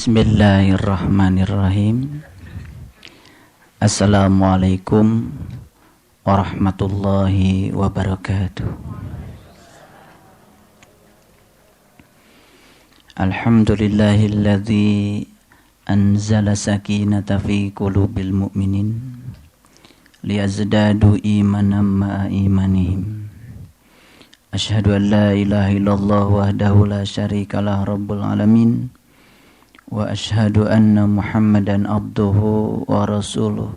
Bismillahirrahmanirrahim. Assalamualaikum warahmatullahi wabarakatuh. Alhamdulillahilladzi anzala sakinata fi qulubil mu'minin liyazdadu imanan ma'a imanihim. Asyhadu an la ilaha illallah wahdahu la syarikalah rabbul alamin. Wa ashhadu anna Muhammadan abduhu wa rasuluh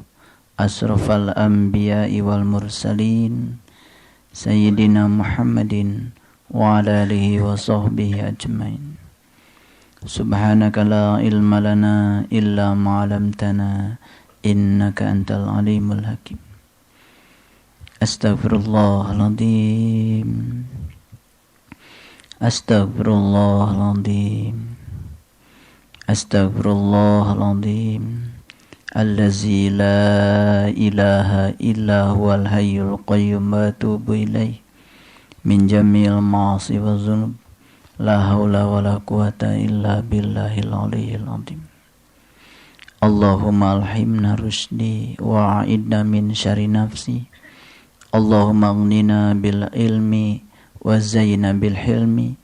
asrafal anbiya'i wal mursalin sayyidina Muhammadin wa ala alihi wa sahbihi ajmain. Subhanaka la ilma lana illa ma 'allamtana innaka antal alimul hakim. Astaghfirullahaladzim. Astaghfirullahaladzim. Astaghfirullahaladzim. Allazi la ilaha illa huwal hayyul qayyum wa atubu ilaih min jami'il ma'asi wa dzunub. La haula wa la quwata illa billahil aliyyil azim. Allahumma alhimna rusydi wa a'idna min syarri nafsi. Allahumma aghnina bil ilmi wa zayyina bil hilmi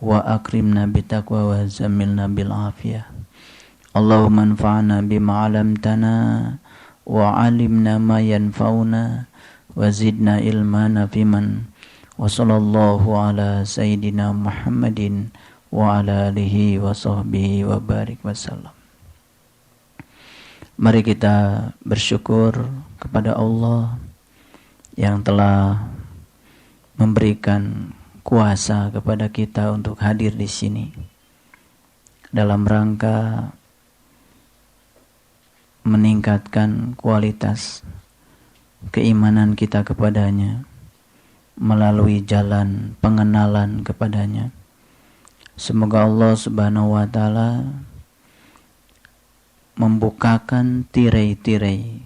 wa akrimna bitaqwa wa zammilna bil afiyah. Allahumma anfa'na bima 'allamtana wa 'allimna ma yanfa'una wa zidna ilmana fiman. Wa sallallahu ala sayyidina Muhammadin wa ala alihi wa sahbihi wa barik wasallam. Mari kita bersyukur kepada Allah yang telah memberikan kuasa kepada kita untuk hadir di sini dalam rangka meningkatkan kualitas keimanan kita kepadanya melalui jalan pengenalan kepadanya. Semoga Allah Subhanahu wa taala membukakan tirai-tirai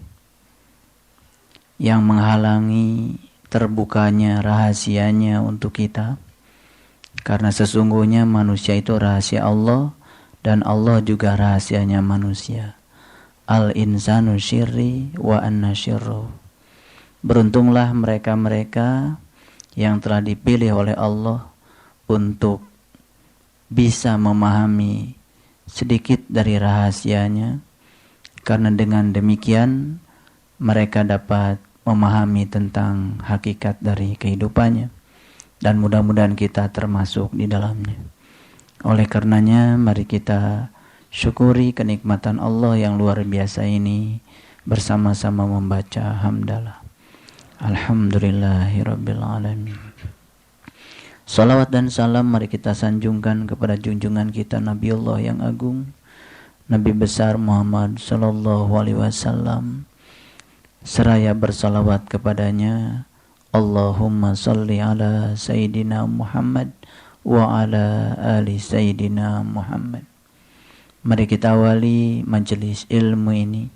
yang menghalangi terbukanya rahasianya untuk kita, karena sesungguhnya manusia itu rahasia Allah dan Allah juga rahasianya manusia. Al-insanu syirri wa anna syirru. Beruntunglah mereka-mereka yang telah dipilih oleh Allah untuk bisa memahami sedikit dari rahasianya, karena dengan demikian mereka dapat memahami tentang hakikat dari kehidupannya, dan mudah-mudahan kita termasuk di dalamnya. Oleh karenanya mari kita syukuri kenikmatan Allah yang luar biasa ini bersama-sama membaca hamdalah. Alhamdulillahirabbil alamin. Salawat dan salam mari kita sanjungkan kepada junjungan kita Nabiullah yang agung, Nabi besar Muhammad sallallahu alaihi wasallam, seraya bersalawat kepadanya. Allahumma salli ala sayyidina Muhammad wa ala ali sayyidina Muhammad. Mari kita awali majelis ilmu ini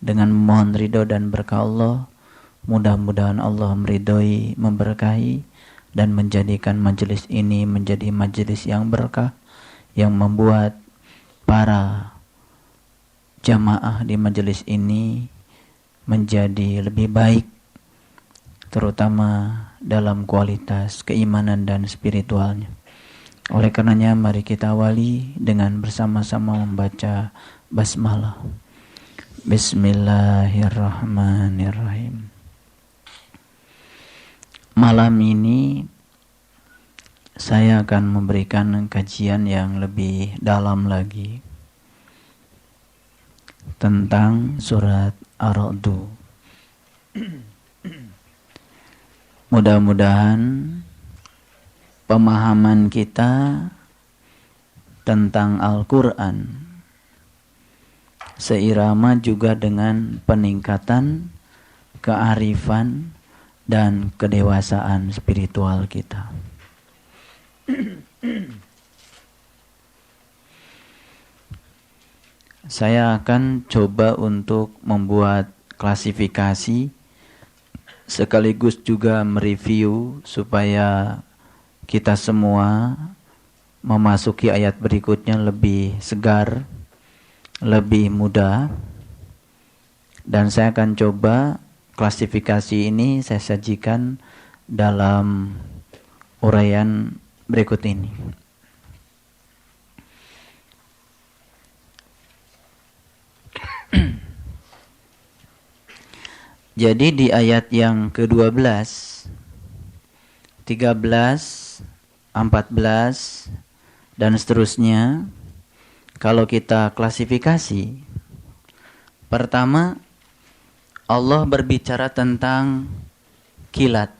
dengan memohon ridho dan berkah Allah. Mudah-mudahan Allah meridhoi, memberkahi, dan menjadikan majelis ini menjadi majelis yang berkah, yang membuat para jamaah di majelis ini menjadi lebih baik, terutama dalam kualitas keimanan dan spiritualnya. Oleh karenanya mari kita awali dengan bersama-sama membaca basmalah. Bismillahirrahmanirrahim. Malam ini saya akan memberikan kajian yang lebih dalam lagi tentang surat Ar-Ra'd. Mudah-mudahan pemahaman kita tentang Al-Quran seirama juga dengan peningkatan kearifan dan kedewasaan spiritual kita. Saya akan coba untuk membuat klasifikasi sekaligus juga mereview supaya kita semua memasuki ayat berikutnya lebih segar lebih mudah, dan saya akan coba klasifikasi ini saya sajikan dalam uraian berikut ini. Jadi di ayat yang ke-12, 13, 14 dan seterusnya, kalau kita klasifikasi, pertama Allah berbicara tentang kilat.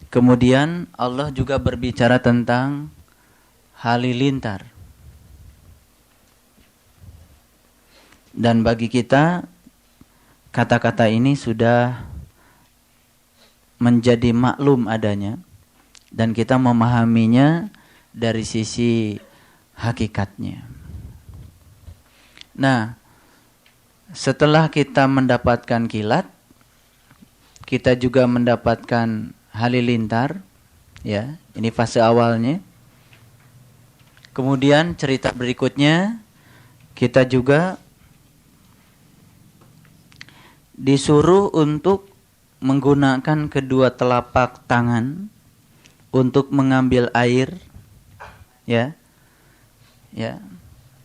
Kemudian Allah juga berbicara tentang halilintar. Dan bagi kita, kata-kata ini sudah menjadi maklum adanya, dan kita memahaminya dari sisi hakikatnya. Nah, setelah kita mendapatkan kilat, kita juga mendapatkan halilintar, ya, ini fase awalnya. Kemudian cerita berikutnya, kita juga disuruh untuk menggunakan kedua telapak tangan untuk mengambil air, ya,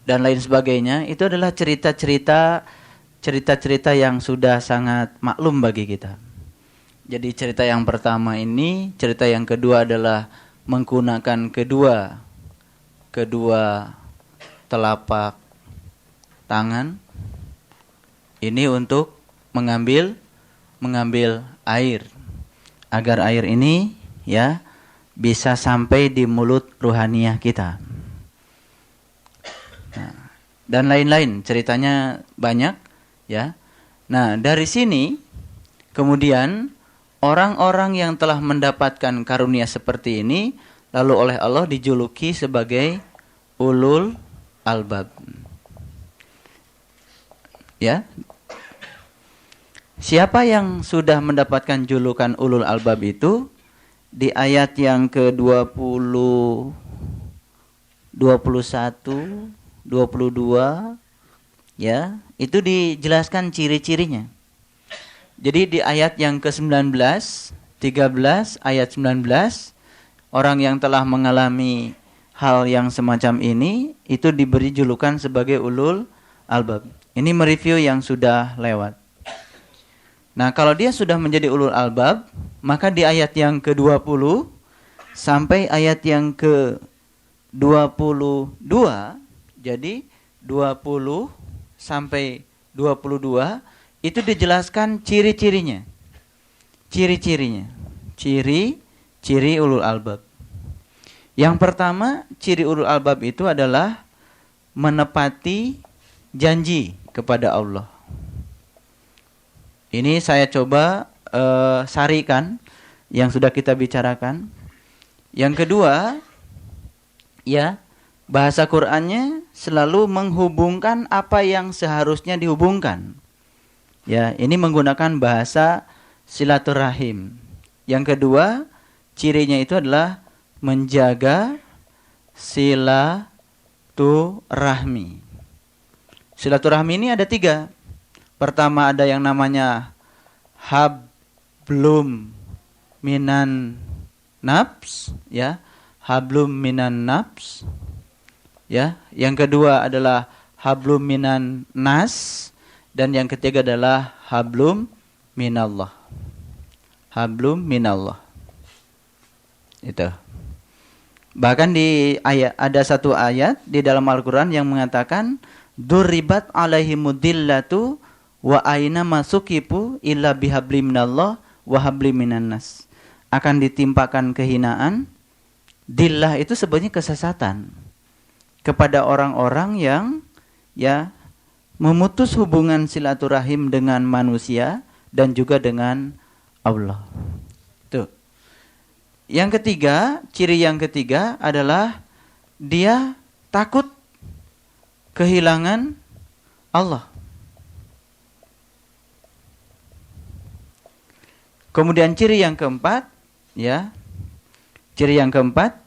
dan lain sebagainya. Itu adalah cerita-cerita yang sudah sangat maklum bagi kita. Jadi cerita yang pertama ini, cerita yang kedua adalah menggunakan kedua telapak tangan ini untuk mengambil air, agar air ini, ya, bisa sampai di mulut ruhaniyah kita. Nah, dan lain-lain, ceritanya banyak, ya. Nah, dari sini kemudian orang-orang yang telah mendapatkan karunia seperti ini lalu oleh Allah dijuluki sebagai ulul albab. Ya. Siapa yang sudah mendapatkan julukan ulul albab itu? Di ayat yang ke-20, 21, 22, ya, itu dijelaskan ciri-cirinya. Jadi di ayat yang ke-19, 13, ayat 19, orang yang telah mengalami hal yang semacam ini itu diberi julukan sebagai ulul albab. Ini mereview yang sudah lewat. Nah, kalau dia sudah menjadi ulul albab, maka di ayat yang ke-20 sampai ayat yang ke-22, jadi 20 sampai 22 itu dijelaskan ciri-cirinya. Ciri ulul albab. Yang pertama, ciri ulul albab itu adalah menepati janji kepada Allah. Ini saya coba sarikan yang sudah kita bicarakan. Yang kedua, ya, bahasa Qur'annya selalu menghubungkan apa yang seharusnya dihubungkan. Ya, ini menggunakan bahasa silaturahim. Yang kedua, cirinya itu adalah menjaga silaturahmi. Silaturahmi ini ada 3. Pertama ada yang namanya hablum minan nafs, ya, hablum minan nafs, ya. Yang kedua adalah hablum minan nas, dan yang ketiga adalah hablum minallah. Hablum minallah. Itu. Bahkan di ayat, ada satu ayat di dalam Al-Quran yang mengatakan duribat alaihimudillatu wa aina masukipu illa bihabli minallah wa habli minan nas. Akan ditimpakan kehinaan. Dillah itu sebenarnya kesesatan kepada orang-orang yang, ya, memutus hubungan silaturahim dengan manusia dan juga dengan Allah. Tuh. Yang ketiga, ciri yang ketiga adalah dia takut kehilangan Allah. Kemudian ciri yang keempat, ya. Ciri yang keempat,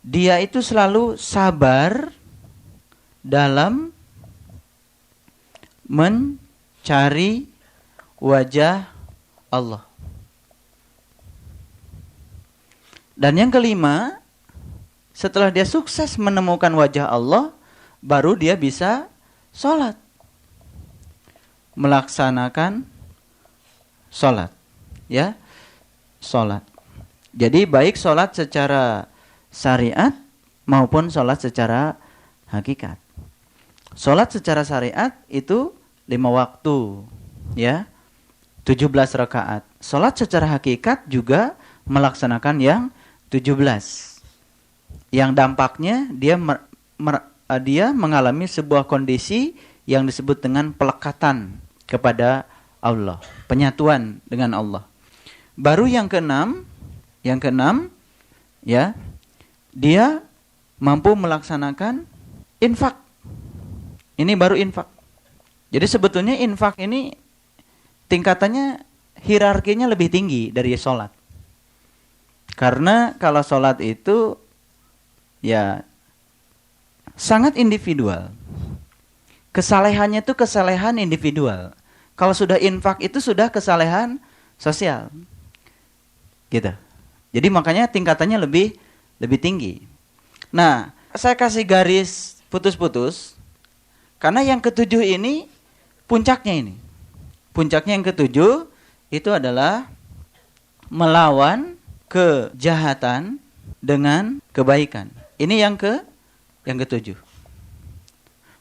dia itu selalu sabar dalam mencari wajah Allah. Dan yang kelima, setelah dia sukses menemukan wajah Allah, baru dia bisa sholat. Melaksanakan sholat. Ya, sholat. Jadi baik sholat secara syariat maupun sholat secara hakikat. Sholat secara syariat itu 5 waktu. Ya, 17 rakaat. Sholat secara hakikat juga melaksanakan yang 17. Yang dampaknya dia mengalami sebuah kondisi yang disebut dengan pelekatan kepada Allah, penyatuan dengan Allah. Baru yang keenam ya, dia mampu melaksanakan infak. Ini baru infak. Jadi sebetulnya infak ini tingkatannya, hierarkinya lebih tinggi dari sholat. Karena kalau sholat itu ya sangat individual. Kesalehannya itu kesalehan individual. Kalau sudah infak itu sudah kesalehan sosial. Gitu. Jadi makanya tingkatannya lebih tinggi. Nah, saya kasih garis putus-putus karena yang ketujuh ini puncaknya ini. Puncaknya yang ketujuh itu adalah melawan kejahatan dengan kebaikan. Ini yang ketujuh.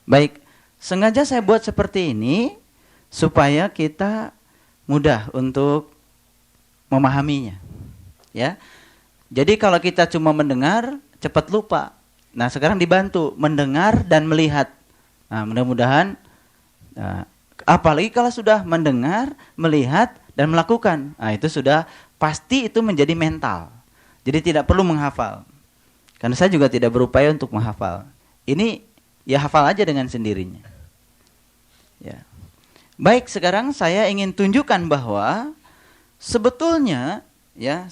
Baik, sengaja saya buat seperti ini supaya kita mudah untuk memahaminya. Ya. Jadi kalau kita cuma mendengar, cepat lupa. Nah, sekarang dibantu mendengar dan melihat. Nah, mudah-mudahan apalagi kalau sudah mendengar, melihat dan melakukan. Nah, itu sudah pasti itu menjadi mental. Jadi tidak perlu menghafal. Karena saya juga tidak berupaya untuk menghafal. Ini ya hafal aja dengan sendirinya. Ya. Baik, sekarang saya ingin tunjukkan bahwa sebetulnya 1, 2,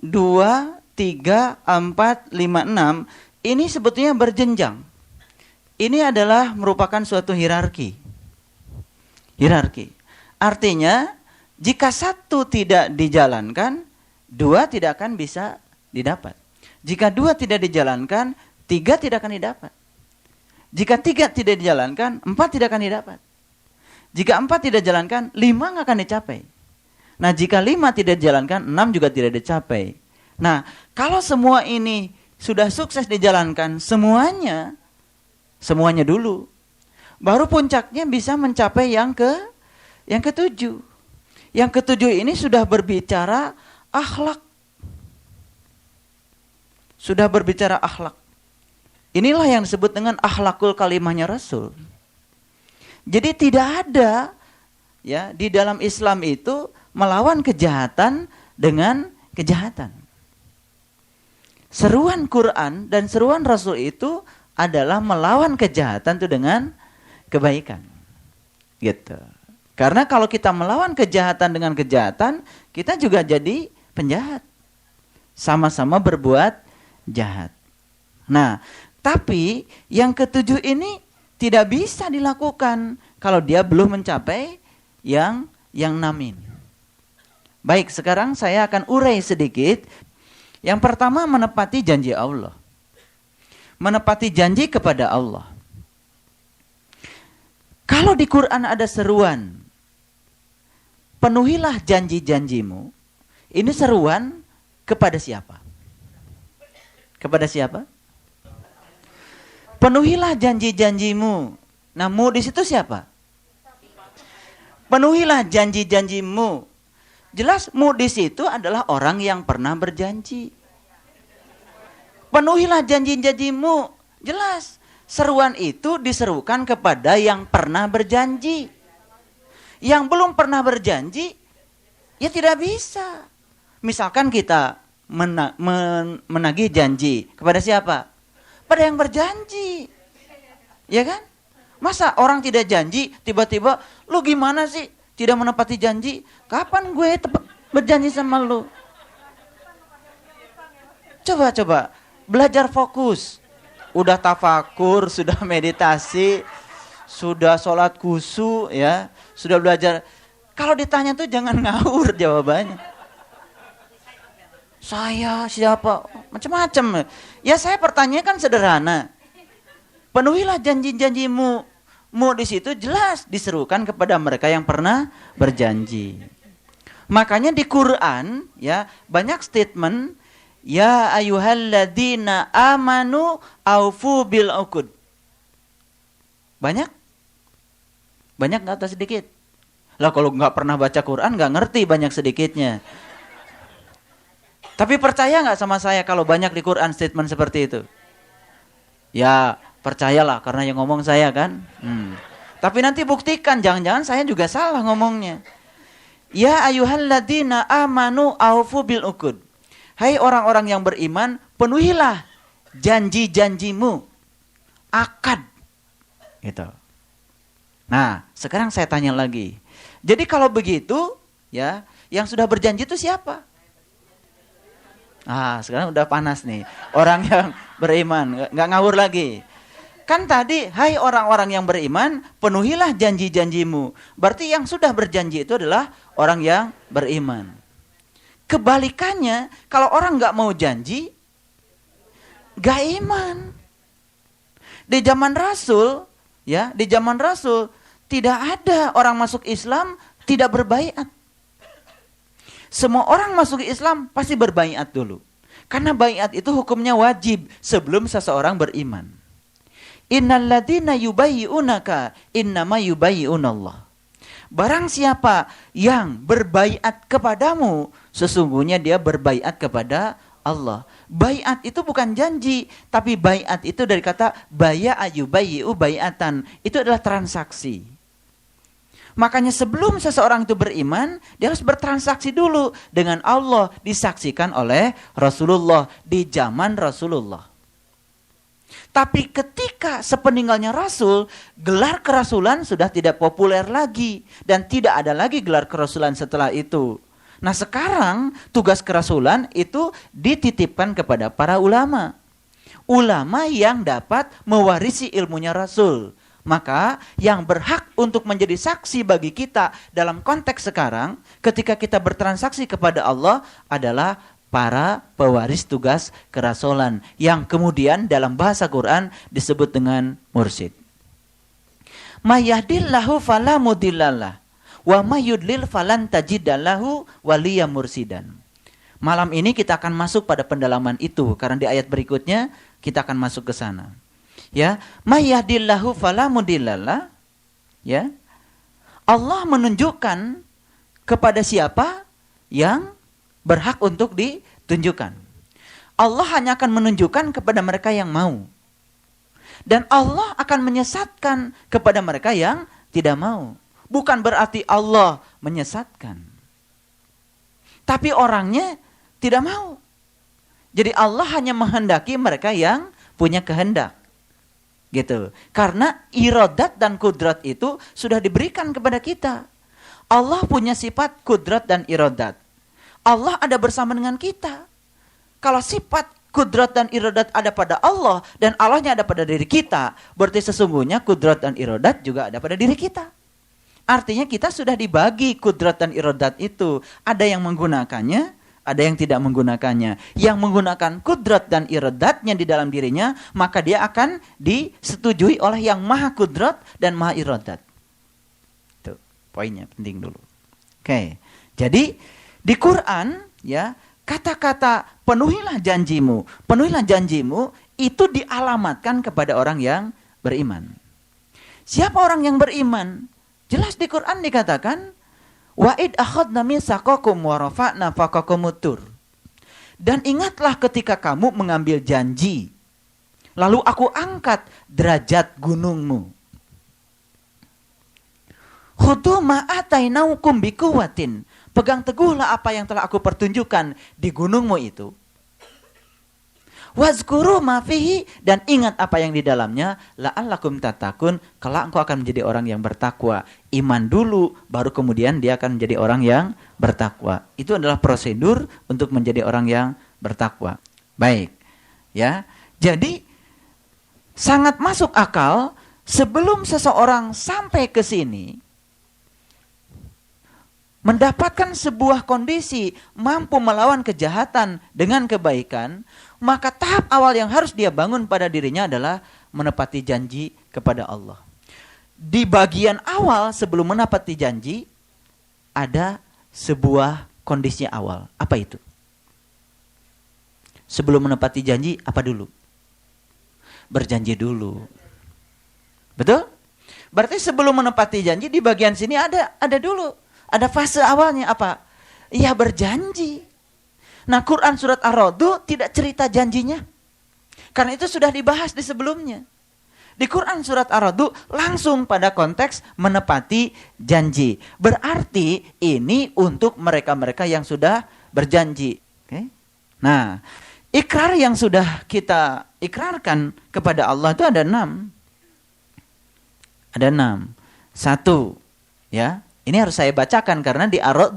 3, 4, 5, 6 ini sebetulnya berjenjang. Ini adalah merupakan suatu hierarki. Artinya jika 1 tidak dijalankan, 2 tidak akan bisa didapat. Jika 2 tidak dijalankan, 3 tidak akan didapat. Jika 3 tidak dijalankan, 4 tidak akan didapat. Jika 4 tidak dijalankan, 5 nggak akan dicapai. Nah, jika 5 tidak dijalankan, 6 juga tidak dicapai. Nah, kalau semua ini sudah sukses dijalankan semuanya dulu, baru puncaknya bisa mencapai yang ketujuh. Yang ketujuh ini sudah berbicara akhlak. Sudah berbicara akhlak. Inilah yang disebut dengan akhlakul kalimahnya Rasul. Jadi tidak ada ya di dalam Islam itu melawan kejahatan dengan kejahatan. Seruan Quran dan seruan Rasul itu adalah melawan kejahatan itu dengan kebaikan. Gitu. Karena kalau kita melawan kejahatan dengan kejahatan, kita juga jadi penjahat. Sama-sama berbuat jahat. Nah, tapi yang ketujuh ini tidak bisa dilakukan kalau dia belum mencapai yang 6 ini. Baik, sekarang saya akan urai sedikit. Yang pertama, menepati janji Allah. Menepati janji kepada Allah. Kalau di Quran ada seruan, penuhilah janji-janjimu. Ini seruan kepada siapa? Kepada siapa? Penuhilah janji-janjimu. Nah, mu di situ siapa? Penuhilah janji-janjimu. Jelas mu di situ adalah orang yang pernah berjanji. Penuhilah janji-janjimu. Jelas. Seruan itu diserukan kepada yang pernah berjanji. Yang belum pernah berjanji, ya tidak bisa. Misalkan kita menagih janji. Kepada siapa? Pada yang berjanji. Ya kan? Masa orang tidak janji, tiba-tiba, lu gimana sih? Tidak menepati janji, kapan gue berjanji sama lu? Coba, belajar fokus. udah tafakur, sudah meditasi, sudah sholat khusyuk, ya, sudah belajar. Kalau ditanya tuh jangan ngawur jawabannya. Saya siapa? Macam-macam. Ya saya pertanyaan kan sederhana. Penuhilah janji-janjimu. Mu di situ jelas diserukan kepada mereka yang pernah berjanji. Makanya di Quran ya banyak statement. Ya ayyuhalladzina amanu aufu bil uqud. Banyak? Banyak nggak atau sedikit? Lah kalau nggak pernah baca Quran nggak ngerti banyak sedikitnya. Tapi percaya nggak sama saya kalau banyak di Quran statement seperti itu? Ya percayalah karena yang ngomong saya kan. Tapi nanti buktikan jangan-jangan saya juga salah ngomongnya. Ya ayyuhalladzina amanu aufu bil uqud. Hai orang-orang yang beriman, penuhilah janji-janjimu. Akad. Gitu. Nah, sekarang saya tanya lagi. Jadi kalau begitu, ya, yang sudah berjanji itu siapa? Sekarang udah panas nih. Orang yang beriman, nggak ngawur lagi. Kan tadi, hai orang-orang yang beriman, penuhilah janji-janjimu. Berarti yang sudah berjanji itu adalah orang yang beriman. Kebalikannya, kalau orang nggak mau janji, nggak iman. Di zaman Rasul, ya, di zaman Rasul tidak ada orang masuk Islam tidak berbaiat. Semua orang masuk Islam pasti berbaiat dulu. Karena baiat itu hukumnya wajib sebelum seseorang beriman. Innalladzina yubayyi'unaka innama yubayyi'unallah. Barang siapa yang berbaiat kepadamu, sesungguhnya dia berbaiat kepada Allah. Baiat itu bukan janji, tapi baiat itu dari kata baya'a yubayyi'u baiatan. Itu adalah transaksi. Makanya sebelum seseorang itu beriman, dia harus bertransaksi dulu dengan Allah, disaksikan oleh Rasulullah di zaman Rasulullah. Tapi ketika sepeninggalnya Rasul, gelar kerasulan sudah tidak populer lagi. Dan tidak ada lagi gelar kerasulan setelah itu. Nah sekarang tugas kerasulan itu dititipkan kepada para ulama. Ulama yang dapat mewarisi ilmunya Rasul. Maka yang berhak untuk menjadi saksi bagi kita dalam konteks sekarang, ketika kita bertransaksi kepada Allah adalah para pewaris tugas kerasulan yang kemudian dalam bahasa Quran disebut dengan mursyid. Mayahdillahu fala mudhillalah wa mayudlil falan tajidallahu waliya mursidan. Malam ini kita akan masuk pada pendalaman itu karena di ayat berikutnya kita akan masuk ke sana. Ya, mayahdillahu fala mudhillalah. Ya. Allah menunjukkan kepada siapa yang berhak untuk ditunjukkan. Allah hanya akan menunjukkan kepada mereka yang mau. Dan Allah akan menyesatkan kepada mereka yang tidak mau. Bukan berarti Allah menyesatkan. Tapi orangnya tidak mau. Jadi Allah hanya menghendaki mereka yang punya kehendak. Gitu. Karena iradat dan kudrat itu sudah diberikan kepada kita. Allah punya sifat kudrat dan iradat. Allah ada bersama dengan kita. Kalau sifat kudrat dan iradat ada pada Allah dan Allahnya ada pada diri kita, berarti sesungguhnya kudrat dan iradat juga ada pada diri kita. Artinya kita sudah dibagi kudrat dan iradat itu. Ada yang menggunakannya, ada yang tidak menggunakannya. Yang menggunakan kudrat dan iradatnya di dalam dirinya, maka dia akan disetujui oleh yang maha kudrat dan maha iradat. Itu poinnya penting dulu. Oke. Jadi di Quran ya, kata-kata penuhilah janjimu itu dialamatkan kepada orang yang beriman. Siapa orang yang beriman? Jelas di Quran dikatakan wa'id akhadna mitsaqakum wa rafa'na faqakumut tur. Dan ingatlah ketika kamu mengambil janji, lalu aku angkat derajat gunungmu. Khudhu ma atainaukum biquwwatin. Pegang teguhlah apa yang telah aku pertunjukkan di gunungmu itu. Wazkuru ma fihi, dan ingat apa yang di dalamnya, la'allakum tattaqun, kelak engkau akan menjadi orang yang bertakwa. Iman dulu, baru kemudian dia akan menjadi orang yang bertakwa. Itu adalah prosedur untuk menjadi orang yang bertakwa. Baik. Ya. Jadi sangat masuk akal sebelum seseorang sampai ke sini mendapatkan sebuah kondisi mampu melawan kejahatan dengan kebaikan, maka tahap awal yang harus dia bangun pada dirinya adalah menepati janji kepada Allah. Di bagian awal sebelum menepati janji, ada sebuah kondisi awal. Apa itu? Sebelum menepati janji, apa dulu? Berjanji dulu. Betul? Berarti sebelum menepati janji, di bagian sini ada dulu. Ada fase awalnya apa? Ya berjanji. Nah, Quran surat Ar-Ra'd tidak cerita janjinya. Karena itu sudah dibahas di sebelumnya. Di Quran surat Ar-Ra'd langsung pada konteks menepati janji. Berarti ini untuk mereka-mereka yang sudah berjanji. Oke? Nah, ikrar yang sudah kita ikrarkan kepada Allah itu ada 6. Ada 6. 1, ya. Ini harus saya bacakan karena di Ar-Ra'd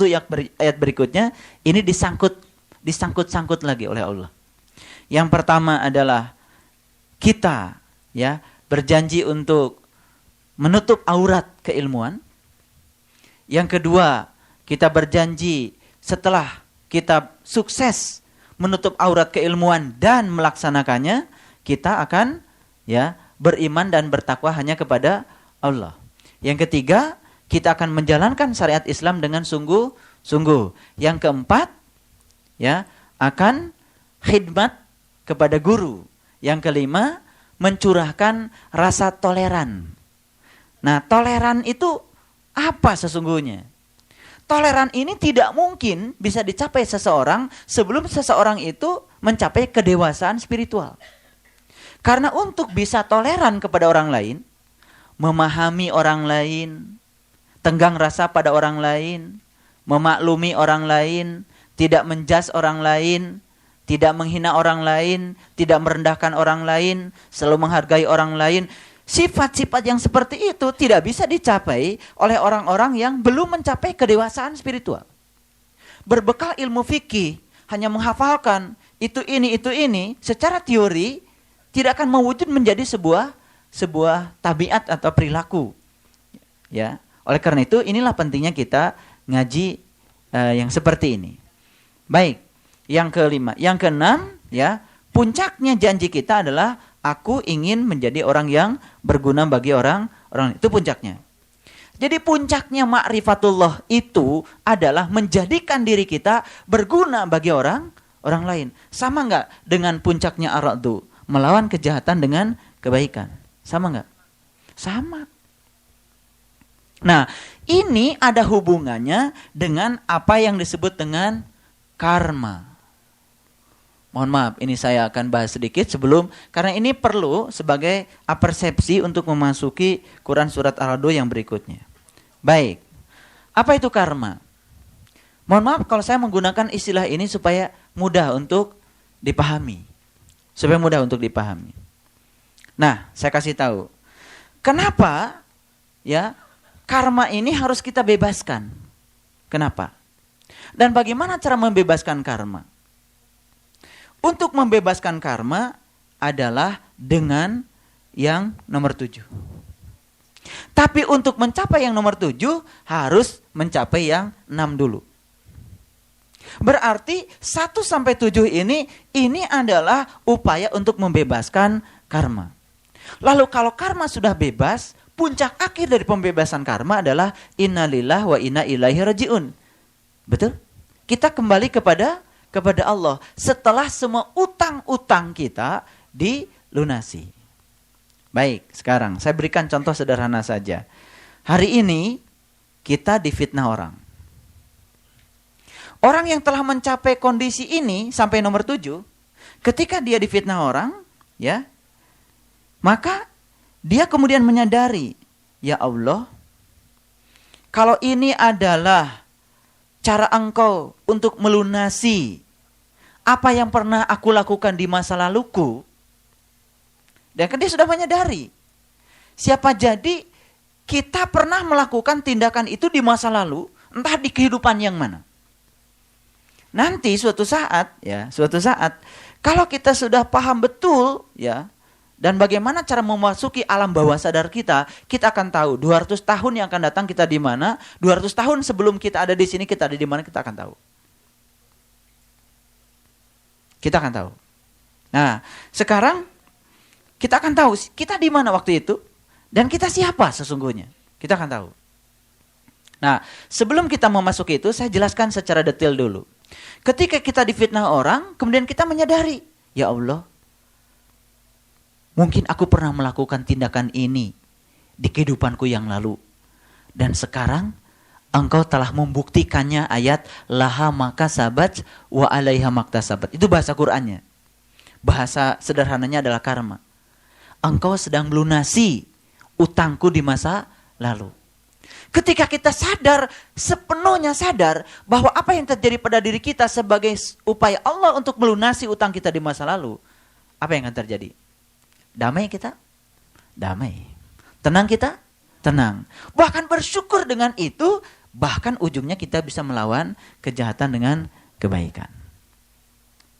ayat berikutnya ini disangkut lagi oleh Allah. Yang pertama adalah kita ya berjanji untuk menutup aurat keilmuan. Yang kedua, kita berjanji setelah kita sukses menutup aurat keilmuan dan melaksanakannya, kita akan ya beriman dan bertakwa hanya kepada Allah. Yang ketiga, kita akan menjalankan syariat Islam dengan sungguh-sungguh. Yang keempat, ya, akan khidmat kepada guru. Yang kelima, mencurahkan rasa toleran. Nah, toleran itu apa sesungguhnya? Toleran ini tidak mungkin bisa dicapai seseorang sebelum seseorang itu mencapai kedewasaan spiritual. Karena untuk bisa toleran kepada orang lain, memahami orang lain, tenggang rasa pada orang lain, memaklumi orang lain, tidak menjas orang lain, tidak menghina orang lain, tidak merendahkan orang lain, selalu menghargai orang lain. Sifat-sifat yang seperti itu tidak bisa dicapai oleh orang-orang yang belum mencapai kedewasaan spiritual. Berbekal ilmu fikih, hanya menghafalkan itu ini, secara teori tidak akan mewujud menjadi sebuah tabiat atau perilaku. Ya. Oleh karena itu, inilah pentingnya kita ngaji yang seperti ini. Baik, yang kelima. Yang keenam, ya, puncaknya janji kita adalah aku ingin menjadi orang yang berguna bagi orang. Itu puncaknya. Jadi puncaknya ma'rifatullah itu adalah menjadikan diri kita berguna bagi orang lain. Sama enggak dengan puncaknya Ar-Ra'd? Melawan kejahatan dengan kebaikan. Sama enggak? Sama. Nah, ini ada hubungannya dengan apa yang disebut dengan karma. Mohon maaf, ini saya akan bahas sedikit sebelum, karena ini perlu sebagai persepsi untuk memasuki Quran surat Ar-Ra'd yang berikutnya. Baik, apa itu karma? Mohon maaf kalau saya menggunakan istilah ini supaya mudah untuk dipahami. Nah, saya kasih tahu. Kenapa ya karma ini harus kita bebaskan? Kenapa? Dan bagaimana cara membebaskan karma? Untuk membebaskan karma adalah dengan yang nomor 7. Tapi untuk mencapai yang nomor 7 harus mencapai yang 6 dulu. Berarti 1 sampai 7 ini adalah upaya untuk membebaskan karma. Lalu kalau karma sudah bebas, puncak akhir dari pembebasan karma adalah innalillahi wa inna ilaihi rajiun. Betul? Kita kembali kepada Allah setelah semua utang-utang kita dilunasi. Baik, sekarang saya berikan contoh sederhana saja. Hari ini kita difitnah orang. Orang yang telah mencapai kondisi ini sampai nomor 7, ketika dia difitnah orang, ya, maka dia kemudian menyadari, ya Allah, kalau ini adalah cara Engkau untuk melunasi apa yang pernah aku lakukan di masa laluku, dan kan dia sudah menyadari, siapa jadi kita pernah melakukan tindakan itu di masa lalu, entah di kehidupan yang mana. Nanti suatu saat, kalau kita sudah paham betul, ya, Dan bagaimana cara memasuki alam bawah sadar kita, kita akan tahu 200 tahun yang akan datang kita di mana, 200 tahun sebelum kita ada di sini, kita ada di mana, kita akan tahu. Kita akan tahu. Nah, sekarang kita akan tahu kita di mana waktu itu dan kita siapa sesungguhnya. Kita akan tahu. Nah, sebelum kita memasuki itu, saya jelaskan secara detail dulu. Ketika kita difitnah orang, kemudian kita menyadari, ya Allah, mungkin aku pernah melakukan tindakan ini di kehidupanku yang lalu. Dan sekarang engkau telah membuktikannya ayat laha maka sabat wa alaiha maktasabat. Itu bahasa Qur'annya. Bahasa sederhananya adalah karma. Engkau sedang melunasi utangku di masa lalu. Ketika kita sadar, sepenuhnya sadar bahwa apa yang terjadi pada diri kita sebagai upaya Allah untuk melunasi utang kita di masa lalu, apa yang akan terjadi? Damai kita? Damai. Tenang kita? Tenang. Bahkan bersyukur dengan itu, bahkan ujungnya kita bisa melawan kejahatan dengan kebaikan.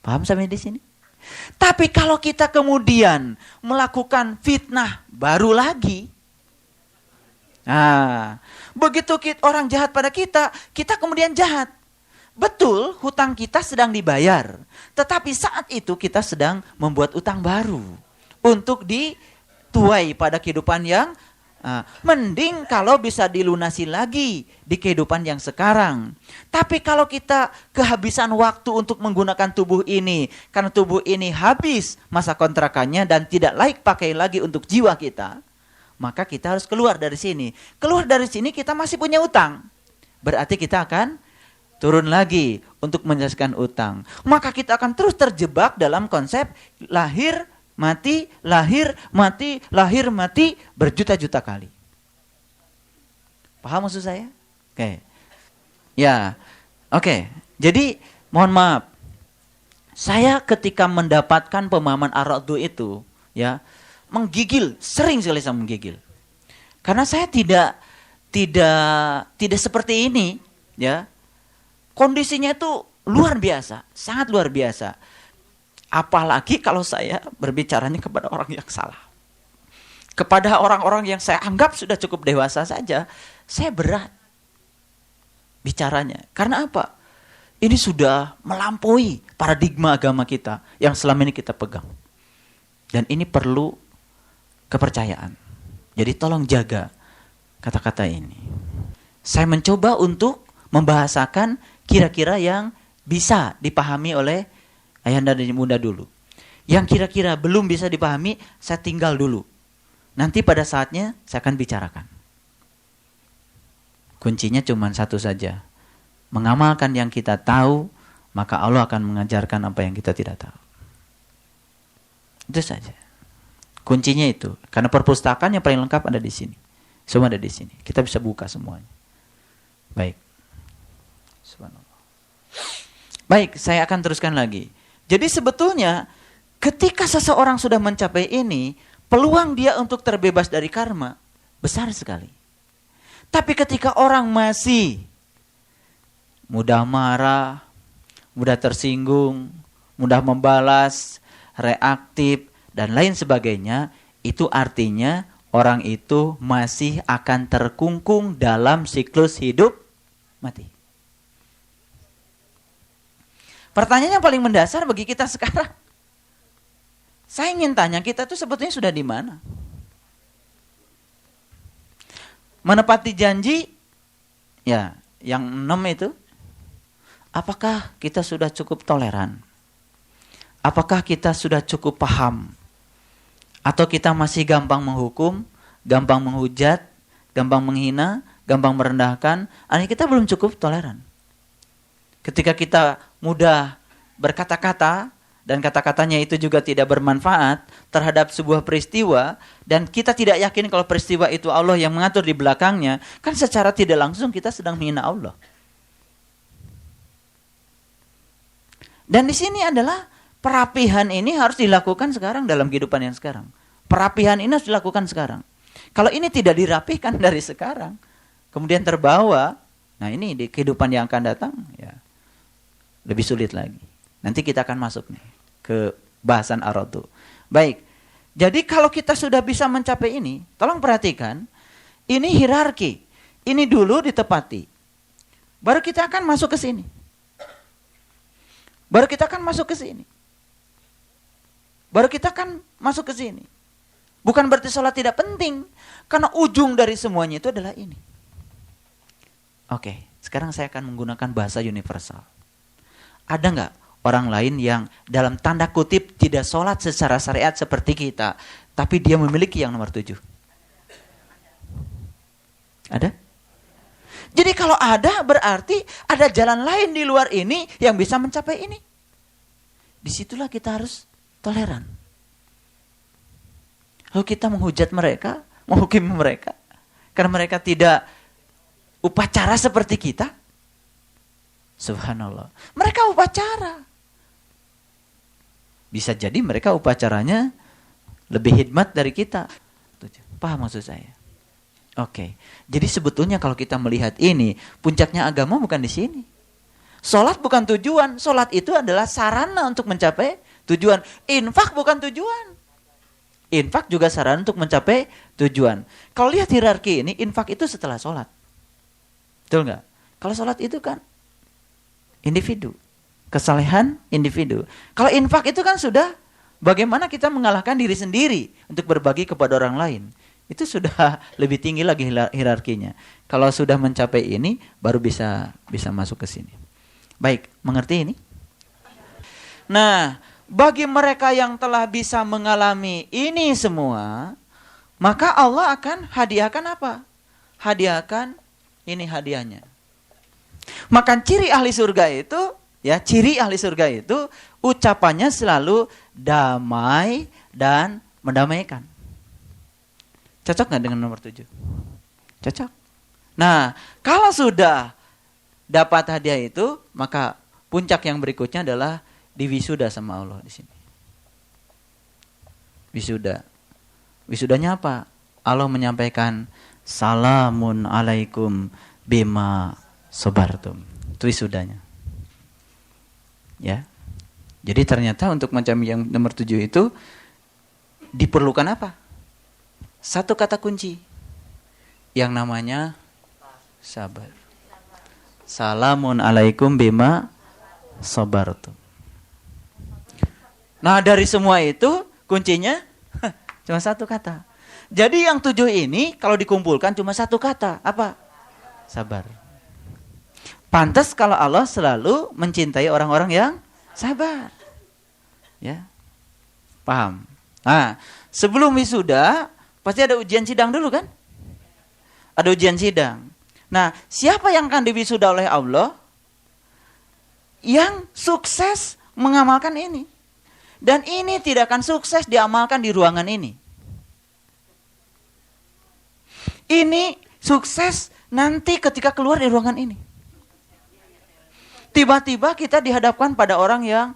Paham sampai di sini? Tapi kalau kita kemudian melakukan fitnah baru lagi, nah, begitu orang jahat pada kita, kita kemudian jahat. Betul, hutang kita sedang dibayar. Tetapi saat itu kita sedang membuat utang baru. Untuk dituai pada kehidupan yang mending kalau bisa dilunasi lagi di kehidupan yang sekarang. Tapi kalau kita kehabisan waktu untuk menggunakan tubuh ini, karena tubuh ini habis masa kontrakannya dan tidak layak pakai lagi untuk jiwa kita, maka kita harus keluar dari sini. Keluar dari sini kita masih punya utang. Berarti kita akan turun lagi untuk menyelesaikan utang. Maka kita akan terus terjebak dalam konsep lahir, mati, lahir, mati, lahir, mati berjuta-juta kali. Paham maksud saya? Oke. Ya, oke. Jadi mohon maaf. Saya ketika mendapatkan pemahaman ar-raddu itu, ya, menggigil, sering sekali saya menggigil. Karena saya tidak seperti ini, ya. Kondisinya itu luar biasa, sangat luar biasa. Apalagi kalau saya berbicaranya kepada orang yang salah. Kepada orang-orang yang saya anggap sudah cukup dewasa saja, saya berat bicaranya. Karena apa? Ini sudah melampaui paradigma agama kita yang selama ini kita pegang. Dan ini perlu kepercayaan. Jadi tolong jaga kata-kata ini. Saya mencoba untuk membahasakan kira-kira yang bisa dipahami oleh ayahanda dan bunda dulu. Yang kira-kira belum bisa dipahami, saya tinggal dulu. Nanti pada saatnya saya akan bicarakan. Kuncinya cuma satu saja. Mengamalkan yang kita tahu, maka Allah akan mengajarkan apa yang kita tidak tahu. Itu saja. Kuncinya itu. Karena perpustakaan yang paling lengkap ada di sini. Semua ada di sini. Kita bisa buka semuanya. Baik. Subhanallah. Baik, saya akan teruskan lagi. Jadi sebetulnya ketika seseorang sudah mencapai ini, peluang dia untuk terbebas dari karma besar sekali. Tapi ketika orang masih mudah marah, mudah tersinggung, mudah membalas, reaktif, dan lain sebagainya, itu artinya orang itu masih akan terkungkung dalam siklus hidup mati. Pertanyaan yang paling mendasar bagi kita sekarang, saya ingin tanya, kita tuh sebetulnya sudah di mana? Menepati janji, ya, yang 6 itu, apakah kita sudah cukup toleran? Apakah kita sudah cukup paham? Atau kita masih gampang menghukum, gampang menghujat, gampang menghina, gampang merendahkan? Artinya kita belum cukup toleran. Ketika kita mudah berkata-kata, dan kata-katanya itu juga tidak bermanfaat terhadap sebuah peristiwa, dan kita tidak yakin kalau peristiwa itu Allah yang mengatur di belakangnya, kan secara tidak langsung kita sedang menghina Allah. Dan di sini adalah perapihan ini harus dilakukan sekarang dalam kehidupan yang sekarang. Perapihan ini harus dilakukan sekarang. Kalau ini tidak dirapihkan dari sekarang, kemudian terbawa, nah ini di kehidupan yang akan datang, ya lebih sulit lagi. Nanti kita akan masuk nih ke bahasan ar-raddu. Baik, Jadi kalau kita sudah bisa mencapai ini, tolong perhatikan, ini hierarki. Ini dulu ditepati. Baru kita akan masuk ke sini. Baru kita akan masuk ke sini. Baru kita akan masuk ke sini. Bukan berarti sholat tidak penting. Karena ujung dari semuanya itu adalah ini. Oke, sekarang saya akan menggunakan bahasa universal. Ada nggak orang lain yang dalam tanda kutip tidak sholat secara syariat seperti kita, tapi dia memiliki yang nomor 7? Ada? Jadi kalau ada, berarti ada jalan lain di luar ini yang bisa mencapai ini. Disitulah kita harus toleran. Lalu kita menghujat mereka, menghukumi mereka, karena mereka tidak upacara seperti kita. Subhanallah. Mereka upacara. Bisa jadi mereka upacaranya lebih hikmat dari kita. Paham maksud saya? Oke. Jadi sebetulnya kalau kita melihat ini, puncaknya agama bukan di sini. Sholat bukan tujuan. Sholat itu adalah sarana untuk mencapai tujuan. Infak bukan tujuan. Infak juga sarana untuk mencapai tujuan. Kalau lihat hierarki ini, infak itu setelah sholat. Betul nggak? Kalau sholat itu kan individu. Kesalehan individu. Kalau infak itu kan sudah bagaimana kita mengalahkan diri sendiri untuk berbagi kepada orang lain. Itu sudah lebih tinggi lagi hierarkinya. Kalau sudah mencapai ini, baru bisa masuk ke sini. Baik, mengerti ini? Nah, bagi mereka yang telah bisa mengalami ini semua, maka Allah akan hadiahkan apa? Hadiahkan ini hadiahnya. Maka ciri ahli surga itu, ciri ahli surga itu ucapannya selalu damai dan mendamaikan. Cocok nggak dengan nomor 7? Cocok. Nah, kalau sudah dapat hadiah itu, maka puncak yang berikutnya adalah diwisuda sama Allah di sini. Wisuda. Wisudanya apa? Allah menyampaikan salamun alaikum bima sabartum. Itu wisudanya. Ya. Jadi ternyata untuk mencapai yang nomor 7 itu diperlukan apa? Satu kata kunci. Yang namanya sabar. Salamun alaikum bima sabartum. Nah, dari semua itu kuncinya cuma satu kata. Jadi yang 7 ini kalau dikumpulkan cuma satu kata. Apa? Sabar. Pantas kalau Allah selalu mencintai orang-orang yang sabar. Ya. Paham? Nah, sebelum wisuda pasti ada ujian sidang dulu kan? Ada ujian sidang. Nah, siapa yang akan diwisuda oleh Allah? Yang sukses mengamalkan ini. Dan ini tidak akan sukses diamalkan di ruangan ini. Ini sukses nanti ketika keluar dari ruangan ini. Tiba-tiba kita dihadapkan pada orang yang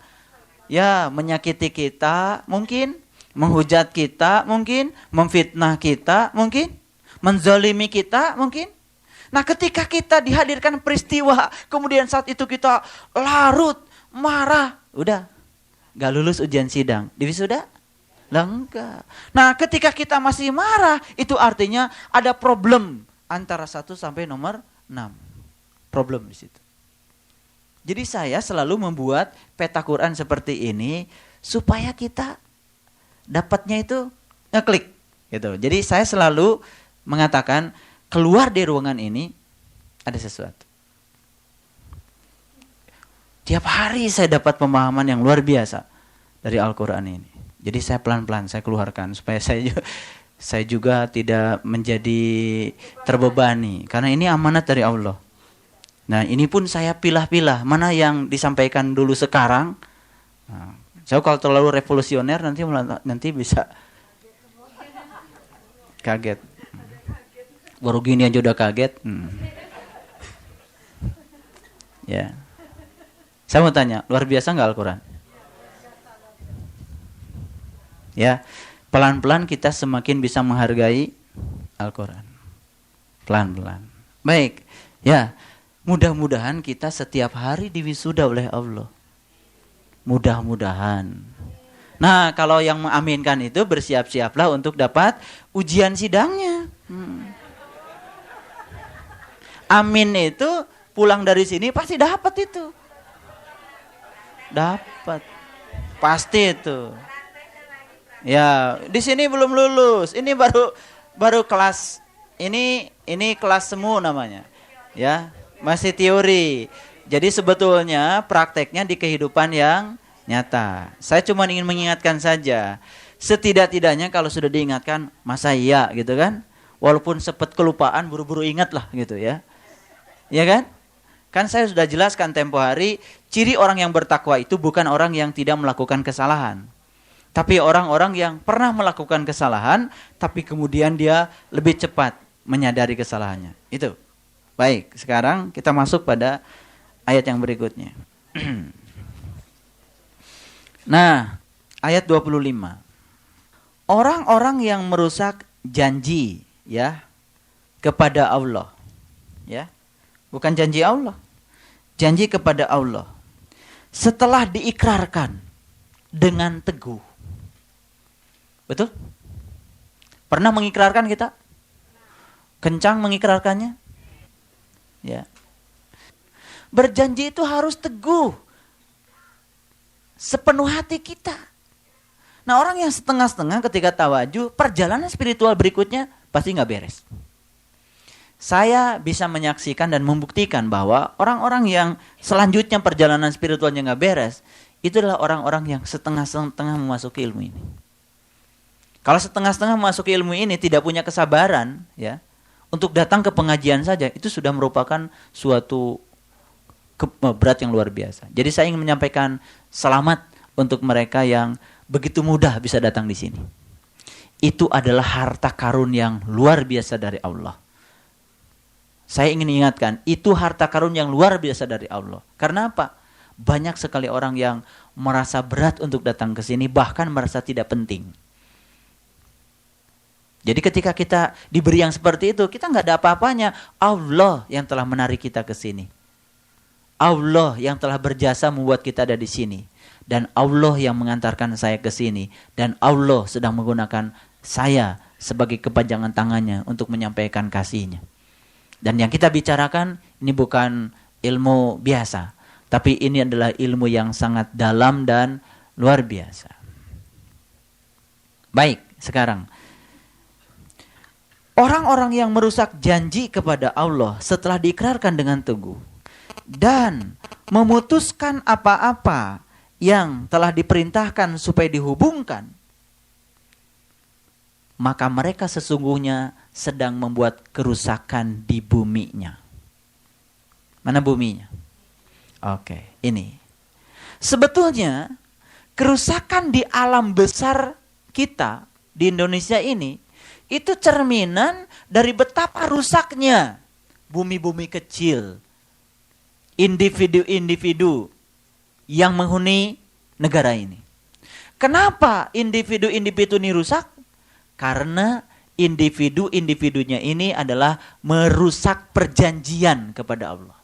menyakiti kita, mungkin menghujat kita, mungkin memfitnah kita, mungkin menzalimi kita, mungkin. Nah, ketika kita dihadirkan peristiwa, kemudian saat itu kita larut, marah, udah gak lulus ujian sidang. Diwisuda? Lah enggak. Nah, ketika kita masih marah, itu artinya ada problem antara 1 sampai nomor 6. Problem di situ. Jadi saya selalu membuat peta Quran seperti ini supaya kita dapatnya itu ngeklik gitu. Jadi saya selalu mengatakan keluar dari ruangan ini ada sesuatu. Tiap hari saya dapat pemahaman yang luar biasa dari Al-Quran ini. Jadi saya pelan-pelan saya keluarkan supaya saya juga tidak menjadi terbebani. Karena ini amanat dari Allah. Nah, ini pun saya pilah-pilah mana yang disampaikan dulu sekarang. Nah, saya kalau terlalu revolusioner nanti bisa kaget. Baru gini aja udah kaget. Ya. Saya mau tanya, luar biasa nggak Al-Quran? Ya, pelan-pelan kita semakin bisa menghargai Al-Quran. Pelan-pelan. Baik, ya. Mudah-mudahan kita setiap hari diwisuda oleh Allah. Mudah-mudahan. Nah, kalau yang mengaminkan itu bersiap-siaplah untuk dapat ujian sidangnya. Amin itu pulang dari sini pasti dapat itu. Dapat. Pasti itu. Ya, di sini belum lulus. Ini baru kelas ini kelas semu namanya. Ya, masih teori. Jadi sebetulnya prakteknya di kehidupan yang nyata. Saya cuma ingin mengingatkan saja. Setidak-tidaknya kalau sudah diingatkan, masa iya gitu kan? Walaupun sempat kelupaan, buru-buru ingat lah gitu ya. Ya kan? Kan saya sudah jelaskan tempo hari, ciri orang yang bertakwa itu bukan orang yang tidak melakukan kesalahan. Tapi orang-orang yang pernah melakukan kesalahan, tapi kemudian dia lebih cepat menyadari kesalahannya. Itu. Baik, sekarang kita masuk pada ayat yang berikutnya. Nah, ayat 25. Orang-orang yang merusak janji ya kepada Allah. Ya. Bukan janji Allah. Janji kepada Allah. Setelah diikrarkan dengan teguh. Betul? Pernah mengikrarkan kita? Kencang mengikrarkannya? Ya. Berjanji itu harus teguh. Sepenuh hati kita. Nah, orang yang setengah-setengah ketika tawajuh, perjalanan spiritual berikutnya pasti nggak beres. Saya bisa menyaksikan dan membuktikan bahwa orang-orang yang selanjutnya perjalanan spiritualnya nggak beres, itu adalah orang-orang yang setengah-setengah memasuki ilmu ini. Kalau setengah-setengah memasuki ilmu ini tidak punya kesabaran, ya, untuk datang ke pengajian saja, itu sudah merupakan suatu berat yang luar biasa. Jadi saya ingin menyampaikan selamat untuk mereka yang begitu mudah bisa datang di sini. Itu adalah harta karun yang luar biasa dari Allah. Saya ingin ingatkan, itu harta karun yang luar biasa dari Allah. Karena apa? Banyak sekali orang yang merasa berat untuk datang ke sini, bahkan merasa tidak penting. Jadi ketika kita diberi yang seperti itu, kita nggak ada apa-apanya. Allah yang telah menarik kita ke sini. Allah yang telah berjasa membuat kita ada di sini. Dan Allah yang mengantarkan saya ke sini. Dan Allah sedang menggunakan saya sebagai kepanjangan tangannya untuk menyampaikan kasih-Nya. Dan yang kita bicarakan ini bukan ilmu biasa. Tapi ini adalah ilmu yang sangat dalam dan luar biasa. Baik, sekarang. Orang-orang yang merusak janji kepada Allah setelah diikrarkan dengan teguh. Dan memutuskan apa-apa yang telah diperintahkan supaya dihubungkan, maka mereka sesungguhnya sedang membuat kerusakan di buminya. Mana buminya? Oke, ini. Sebetulnya kerusakan di alam besar kita di Indonesia ini itu cerminan dari betapa rusaknya bumi-bumi kecil, individu-individu yang menghuni negara ini. Kenapa individu-individu ini rusak? Karena individu-individunya ini adalah merusak perjanjian kepada Allah.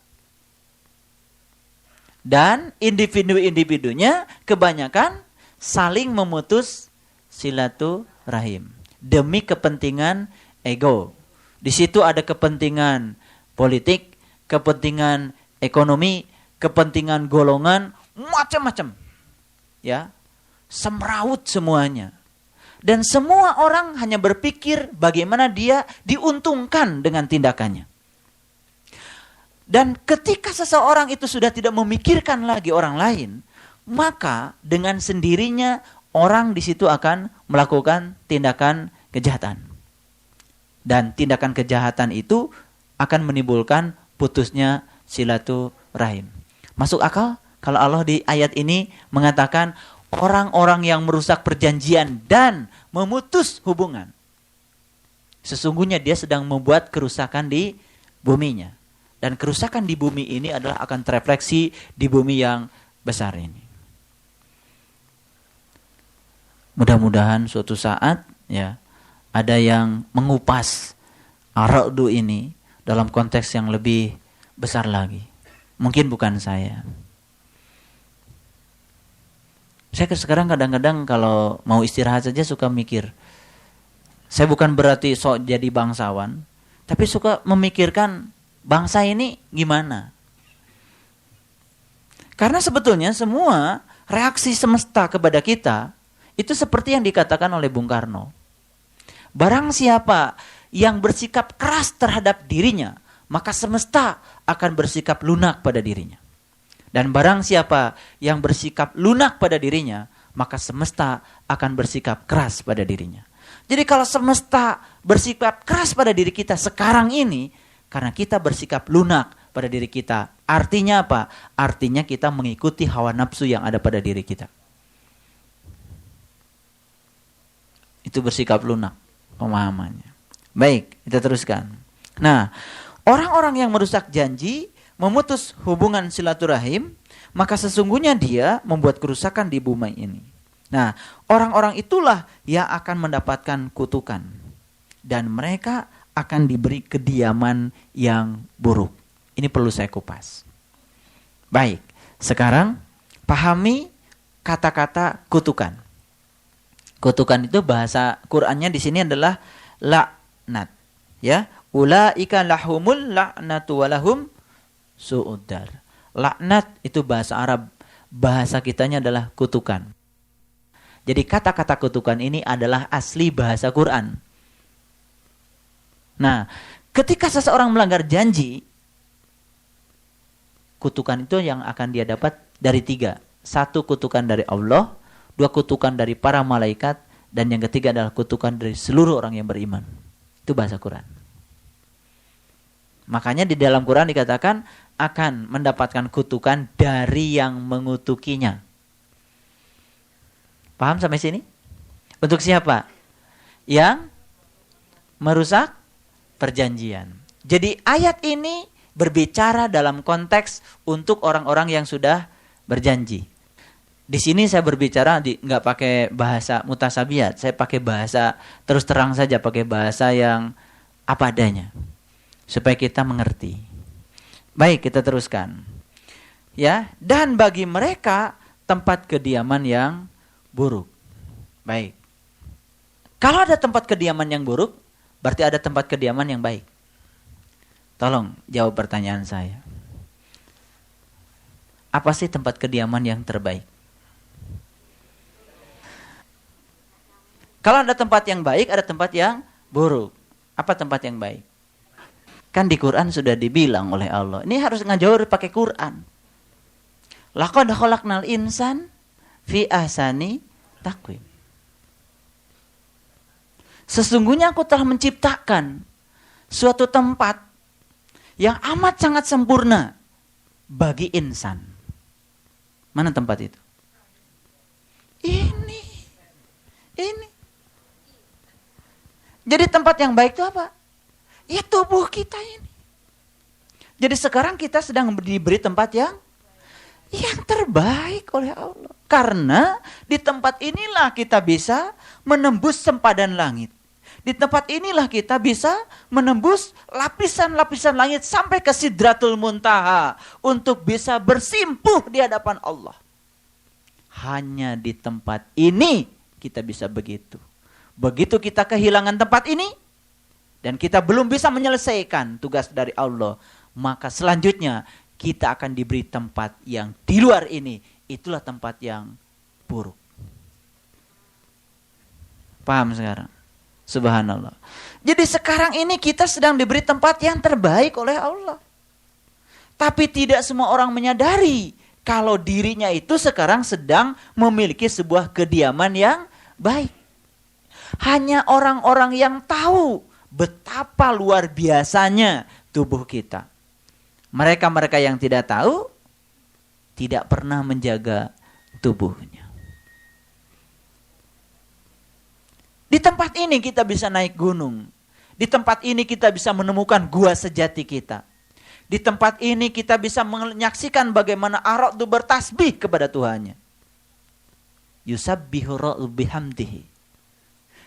Dan individu-individunya kebanyakan saling memutus silaturahim demi kepentingan ego. Di situ ada kepentingan politik, kepentingan ekonomi, kepentingan golongan, macam-macam. Ya. Semrawut semuanya. Dan semua orang hanya berpikir bagaimana dia diuntungkan dengan tindakannya. Dan ketika seseorang itu sudah tidak memikirkan lagi orang lain, maka dengan sendirinya orang di situ akan melakukan tindakan kejahatan. Dan tindakan kejahatan itu akan menimbulkan putusnya silaturahim. Masuk akal kalau Allah di ayat ini mengatakan orang-orang yang merusak perjanjian dan memutus hubungan. Sesungguhnya dia sedang membuat kerusakan di buminya. Dan kerusakan di bumi ini adalah akan terefleksi di bumi yang besar ini. Mudah-mudahan suatu saat ya ada yang mengupas ar-ra'du ini dalam konteks yang lebih besar lagi. Mungkin bukan saya. Saya sekarang kadang-kadang kalau mau istirahat saja suka mikir. Saya bukan berarti sok jadi bangsawan, tapi suka memikirkan bangsa ini gimana. Karena sebetulnya semua reaksi semesta kepada kita itu seperti yang dikatakan oleh Bung Karno. Barang siapa yang bersikap keras terhadap dirinya, maka semesta akan bersikap lunak pada dirinya. Dan barang siapa yang bersikap lunak pada dirinya, maka semesta akan bersikap keras pada dirinya. Jadi kalau semesta bersikap keras pada diri kita sekarang ini, karena kita bersikap lunak pada diri kita. Artinya apa? Artinya kita mengikuti hawa nafsu yang ada pada diri kita. Itu bersikap lunak pemahamannya. Baik, kita teruskan. Nah, orang-orang yang merusak janji, memutus hubungan silaturahim, maka sesungguhnya dia membuat kerusakan di bumi ini. Nah, orang-orang itulah yang akan mendapatkan kutukan. Dan mereka akan diberi kediaman yang buruk. Ini perlu saya kupas. Baik, sekarang pahami kata-kata kutukan. Kutukan itu bahasa Qur'annya di sini adalah laknat. Ya, ulaika lahumul laknatu walahum su'uddar. Laknat itu bahasa Arab, bahasa kitanya adalah kutukan. Jadi kata-kata kutukan ini adalah asli bahasa Quran. Nah, ketika seseorang melanggar janji, kutukan itu yang akan dia dapat dari 3. 1 kutukan dari Allah, 2 kutukan dari para malaikat, dan yang ketiga adalah kutukan dari seluruh orang yang beriman. Itu bahasa Quran. Makanya di dalam Quran dikatakan akan mendapatkan kutukan dari yang mengutukinya. Paham sampai sini? Untuk siapa? Yang merusak perjanjian. Jadi ayat ini berbicara dalam konteks untuk orang-orang yang sudah berjanji. Di sini saya berbicara nggak pakai bahasa mutasabiat, saya pakai bahasa terus terang saja, pakai bahasa yang apa adanya. Supaya kita mengerti. Baik, kita teruskan. Ya, dan bagi mereka tempat kediaman yang buruk. Baik. Kalau ada tempat kediaman yang buruk, berarti ada tempat kediaman yang baik. Tolong jawab pertanyaan saya. Apa sih tempat kediaman yang terbaik? Kalau ada tempat yang baik, ada tempat yang buruk. Apa tempat yang baik? Kan di Quran sudah dibilang oleh Allah. Ini harus ngajawab pakai Quran. Laqad khalaqnal insan fi ahsani taqwim. Sesungguhnya aku telah menciptakan suatu tempat yang amat sangat sempurna bagi insan. Mana tempat itu? Ini. Jadi tempat yang baik itu apa? Ya tubuh kita ini. Jadi sekarang kita sedang diberi tempat yang terbaik oleh Allah. Karena di tempat inilah kita bisa menembus sempadan langit. Di tempat inilah kita bisa menembus lapisan-lapisan langit sampai ke Sidratul Muntaha untuk bisa bersimpuh di hadapan Allah. Hanya di tempat ini kita bisa begitu. Begitu kita kehilangan tempat ini dan kita belum bisa menyelesaikan tugas dari Allah, maka selanjutnya kita akan diberi tempat yang di luar ini. Itulah tempat yang buruk. Paham sekarang? Subhanallah. Jadi sekarang ini kita sedang diberi tempat yang terbaik oleh Allah. Tapi tidak semua orang menyadari kalau dirinya itu sekarang sedang memiliki sebuah kediaman yang baik. Hanya orang-orang yang tahu betapa luar biasanya tubuh kita. Mereka-mereka yang tidak tahu tidak pernah menjaga tubuhnya. Di tempat ini kita bisa naik gunung. Di tempat ini kita bisa menemukan gua sejati kita. Di tempat ini kita bisa menyaksikan bagaimana Ar-Ra'd bertasbih kepada Tuhannya. Yusabbihu Ra'd bihamdihi.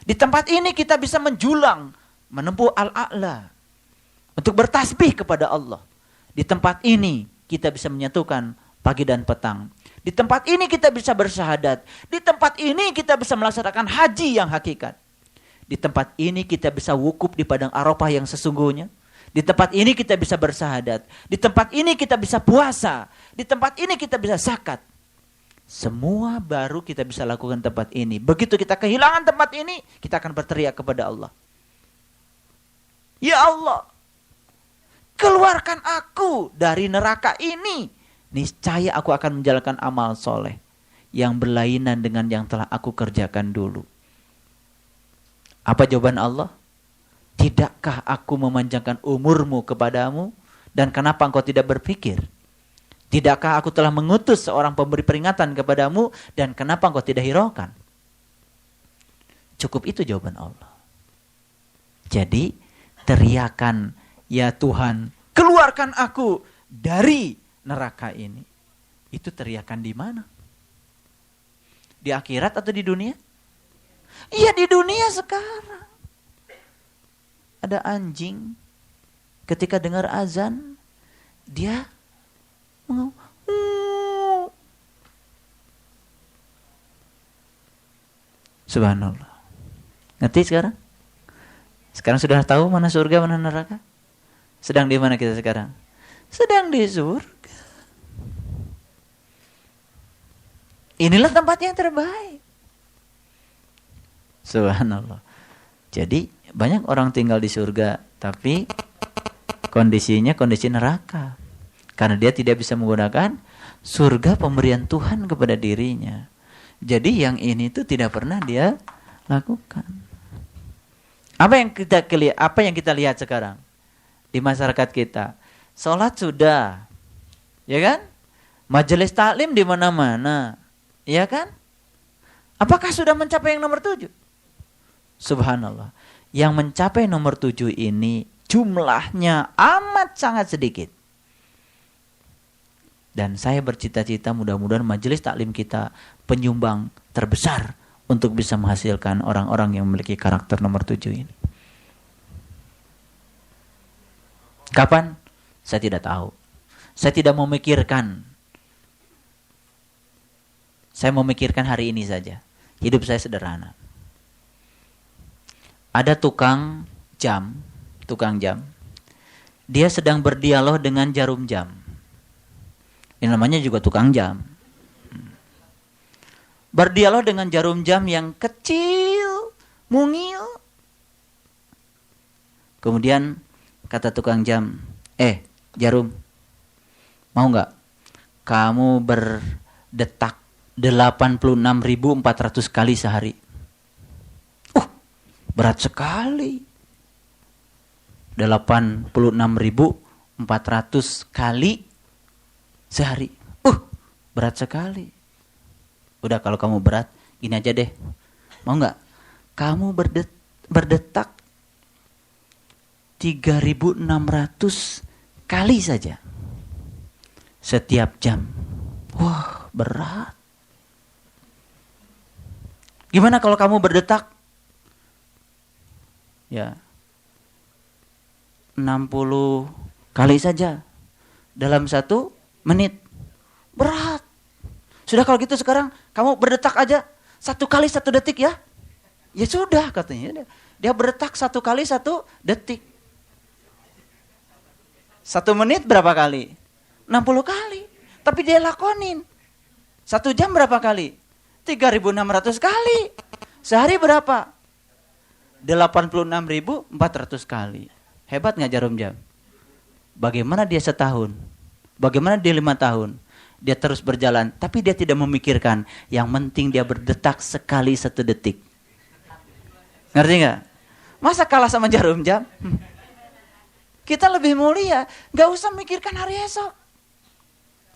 Di tempat ini kita bisa menjulang, menempuh Al-A'la untuk bertasbih kepada Allah. Di tempat ini kita bisa menyatukan pagi dan petang. Di tempat ini kita bisa bersyahadat. Di tempat ini kita bisa melaksanakan haji yang hakikat. Di tempat ini kita bisa wukuf di padang Arafah yang sesungguhnya. Di tempat ini kita bisa bersyahadat. Di tempat ini kita bisa puasa. Di tempat ini kita bisa zakat. Semua baru kita bisa lakukan tempat ini. Begitu kita kehilangan tempat ini, kita akan berteriak kepada Allah. Ya Allah, keluarkan aku dari neraka ini. Niscaya aku akan menjalankan amal soleh yang berlainan dengan yang telah aku kerjakan dulu. Apa jawaban Allah? Tidakkah aku memanjangkan umurmu kepadamu? Dan kenapa engkau tidak berpikir? Tidakkah aku telah mengutus seorang pemberi peringatan kepadamu? Dan kenapa engkau tidak hiraukan? Cukup itu jawaban Allah. Jadi teriakan, ya Tuhan, keluarkan aku dari neraka ini. Itu teriakan di mana? Di akhirat atau di dunia? Iya, di dunia sekarang. Ada anjing ketika dengar azan, dia Subhanallah. Ngerti sekarang? Sekarang sudah tahu mana surga, mana neraka? Sedang di mana kita sekarang? Sedang di surga. Inilah tempat yang terbaik. Subhanallah. Jadi banyak orang tinggal di surga, tapi kondisinya kondisi neraka. Karena dia tidak bisa menggunakan surga pemberian Tuhan kepada dirinya. Jadi yang ini tuh tidak pernah dia lakukan. Apa yang kita lihat sekarang di masyarakat kita? Sholat sudah, ya kan? Majelis taklim di mana-mana, ya kan? Apakah sudah mencapai yang nomor 7? Subhanallah. Yang mencapai nomor 7 ini jumlahnya amat sangat sedikit. Dan saya bercita-cita mudah-mudahan majelis taklim kita penyumbang terbesar untuk bisa menghasilkan orang-orang yang memiliki karakter nomor 7 ini. Kapan? Saya tidak tahu. Saya tidak memikirkan. Saya memikirkan hari ini saja. Hidup saya sederhana. Ada tukang jam. Dia sedang berdialog dengan jarum jam. Ini namanya juga tukang jam. Berdialog dengan jarum jam yang kecil, mungil. Kemudian kata tukang jam, jarum, mau nggak kamu berdetak 86.400 kali sehari? Berat sekali. 86.400 kali sehari. Berat sekali. Udah, kalau kamu berat, gini aja deh. Mau nggak kamu berdetak 3.600 kali saja setiap jam? Wah, berat. Gimana kalau kamu berdetak 60 kali saja dalam 1 menit? Berat. Sudah, kalau gitu sekarang kamu berdetak aja 1 kali 1 detik ya. Ya sudah, katanya. Dia berdetak 1 kali 1 detik. 1 menit berapa kali? 60 kali. Tapi dia lakonin. 1 jam berapa kali? 3.600 kali. Sehari berapa? 86.400 kali. Hebat nggak jarum jam? Bagaimana dia setahun? Bagaimana dia 5 tahun? Dia terus berjalan, tapi dia tidak memikirkan. Yang penting dia berdetak sekali 1 detik. Ngerti nggak? Masa kalah sama jarum jam? Kita lebih mulia. Nggak usah mikirkan hari esok.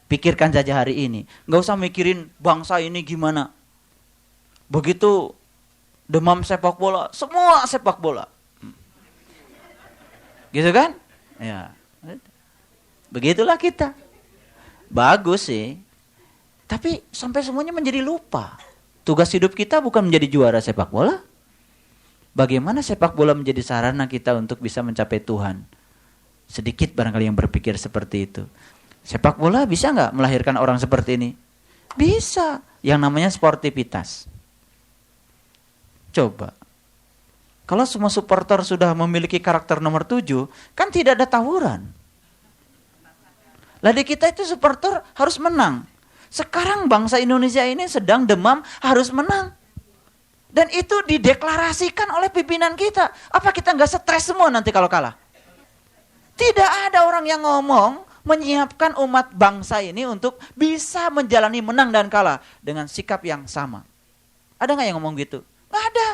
Pikirkan saja hari ini. Nggak usah mikirin bangsa ini gimana. Begitu demam sepak bola, semua sepak bola. Gitu kan? Ya. Begitulah kita. Bagus sih. Tapi sampai semuanya menjadi lupa. Tugas hidup kita bukan menjadi juara sepak bola. Bagaimana sepak bola menjadi sarana kita untuk bisa mencapai Tuhan? Sedikit barangkali yang berpikir seperti itu. Sepak bola bisa nggak melahirkan orang seperti ini? Bisa. Yang namanya sportivitas. Coba. Kalau semua supporter sudah memiliki karakter nomor 7, kan tidak ada tawuran. Lah di kita itu supporter harus menang. Sekarang bangsa Indonesia ini sedang demam harus menang. Dan itu dideklarasikan oleh pimpinan kita. Apa kita nggak stres semua nanti kalau kalah? Tidak ada orang yang ngomong menyiapkan umat bangsa ini untuk bisa menjalani menang dan kalah dengan sikap yang sama. Ada nggak yang ngomong gitu? Nggak ada.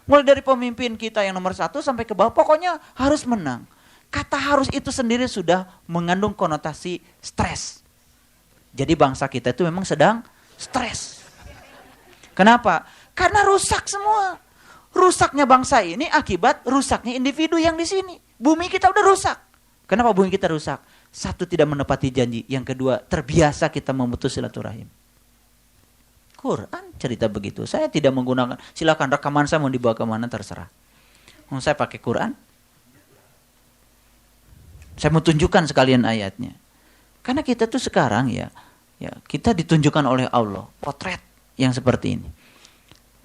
Mulai dari pemimpin kita yang nomor 1 sampai ke bawah, pokoknya harus menang. Kata harus itu sendiri sudah mengandung konotasi stres. Jadi bangsa kita itu memang sedang stres. Kenapa? Karena rusak semua. Rusaknya bangsa ini akibat rusaknya individu yang di sini. Bumi kita udah rusak. Kenapa bumi kita rusak? Satu, tidak menepati janji. Yang kedua, terbiasa kita memutus silaturahim. Quran cerita begitu. Saya tidak menggunakan, silakan rekaman saya mau dibawa kemana terserah. Saya pakai Quran. Saya mau tunjukkan sekalian ayatnya. Karena kita tuh sekarang ya kita ditunjukkan oleh Allah potret yang seperti ini.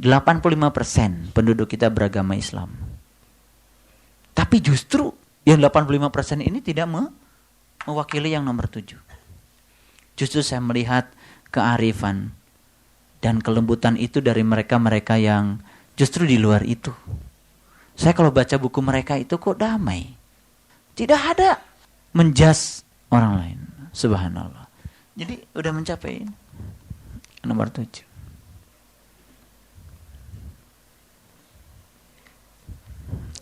85% penduduk kita beragama Islam. Tapi justru yang 85% ini tidak mewakili yang nomor 7. Justru saya melihat kearifan dan kelembutan itu dari mereka-mereka yang justru di luar itu. Saya kalau baca buku mereka itu kok damai. Tidak ada menjas orang lain. Subhanallah. Jadi udah mencapai nomor 7.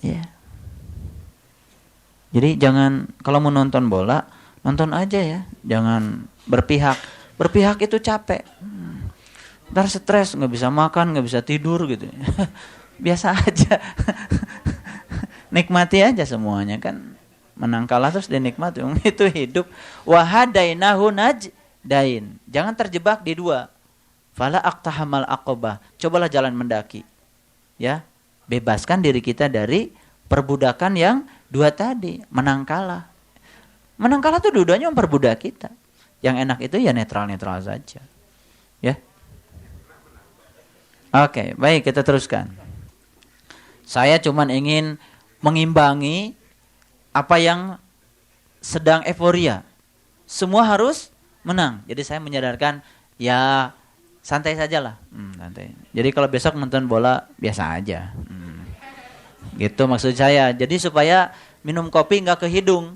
Ya. Jadi jangan, kalau mau nonton bola, nonton aja ya. Jangan berpihak. Berpihak itu capek. Ntar stres, nggak bisa makan, nggak bisa tidur gitu. Biasa aja. Nikmati aja semuanya kan. Menang kalah terus dinikmati. Itu hidup. Wahadainahu najdain. Jangan terjebak di 2. Fala aqtahamal aqobah. Cobalah jalan mendaki. Ya, bebaskan diri kita dari perbudakan yang 2 tadi. Menang kalah. Menang kalah tuh dua-duanya memperbudak kita. Yang enak itu ya netral-netral saja. Ya. Oke, baik, kita teruskan. Saya cuman ingin mengimbangi apa yang sedang euforia. Semua harus menang. Jadi saya menyadarkan, ya santai sajalah. Santai. Jadi kalau besok nonton bola biasa aja. Gitu maksud saya. Jadi supaya minum kopi nggak ke hidung,